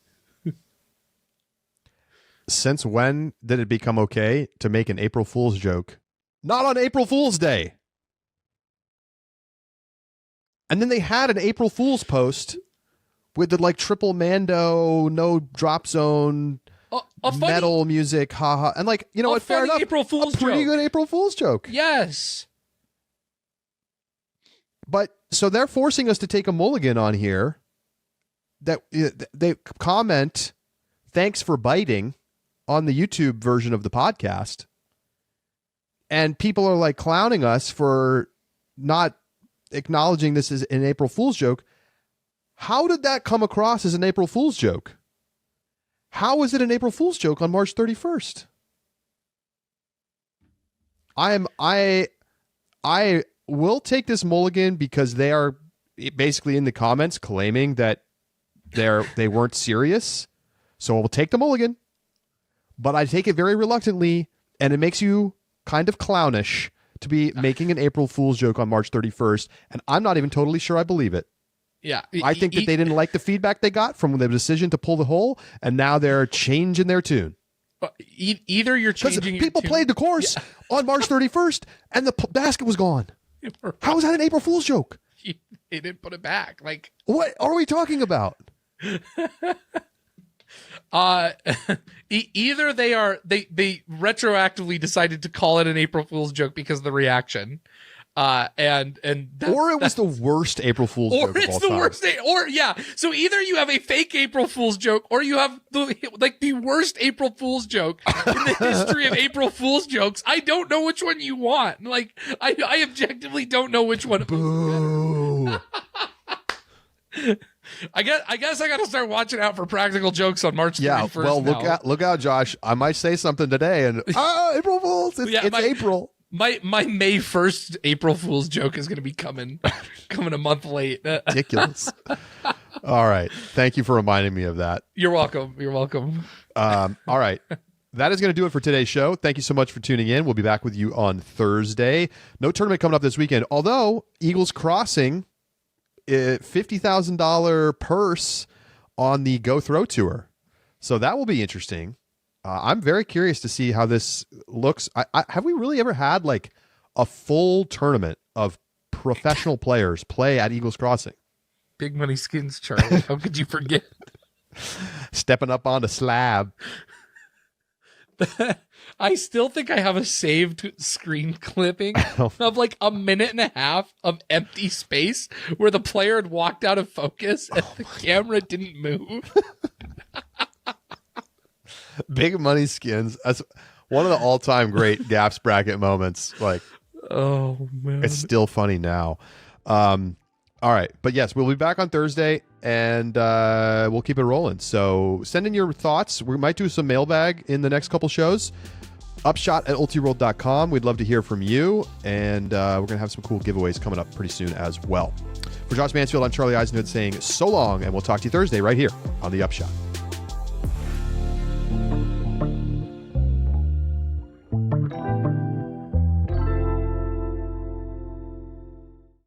since when did it become okay to make an April Fool's joke? Not on April Fool's Day. And then they had an April Fool's post with the triple Mando, no drop zone, metal music, haha. And what? Fair enough. April Fool's pretty joke. Good April Fool's joke. Yes. But so they're forcing us to take a mulligan on here. That they comment, "Thanks for biting," on the YouTube version of the podcast, and people are clowning us for not acknowledging this as an April Fool's joke. How did that come across as an April Fool's joke? How is it an April Fool's joke on March 31st? I will take this mulligan because they are basically in the comments claiming that they weren't serious. So I'll take the mulligan, but I take it very reluctantly, and it makes you kind of clownish to be making an April Fool's joke on March 31st, and I'm not even totally sure I believe it. Yeah. I think that they didn't like the feedback they got from the decision to pull the hole, and now they're changing their tune. Either you're changing people played the course on March 31st, and the basket was gone. How is that an April Fool's joke? They didn't put it back. What are we talking about? Either they retroactively decided to call it an April Fool's joke because of the reaction, or it was the worst April Fool's joke of all time. Or it's the worst. So either you have a fake April Fool's joke, or you have the worst April Fool's joke in the history of April Fool's jokes. I don't know which one you want. I objectively don't know which one. Boo. Ooh. I guess I got to start watching out for practical jokes on March 31st. Yeah, well, now. look out, Josh. I might say something today, and April Fools. It's April. My May 1st April Fool's joke is going to be coming a month late. Ridiculous. All right. Thank you for reminding me of that. You're welcome. You're welcome. All right. That is going to do it for today's show. Thank you so much for tuning in. We'll be back with you on Thursday. No tournament coming up this weekend, although Eagles Crossing, $50,000 purse on the Go Throw Tour. So that will be interesting. I'm very curious to see how this looks. Have we really ever had like a full tournament of professional players play at Eagles Crossing? Big money skins, Charlie. How could you forget? Stepping up on the slab. I still think I have a saved screen clipping of like a minute and a half of empty space where the player had walked out of focus and the camera didn't move. Big money skins. That's one of the all-time great Gaps bracket moments. Like, oh man, it's still funny now. All right, but yes, we'll be back on Thursday, and we'll keep it rolling. So send in your thoughts. We might do some mailbag in the next couple shows. Upshot@ultiworld.com. We'd love to hear from you, and we're going to have some cool giveaways coming up pretty soon as well. For Josh Mansfield, I'm Charlie Eisenhood saying so long, and we'll talk to you Thursday right here on The Upshot.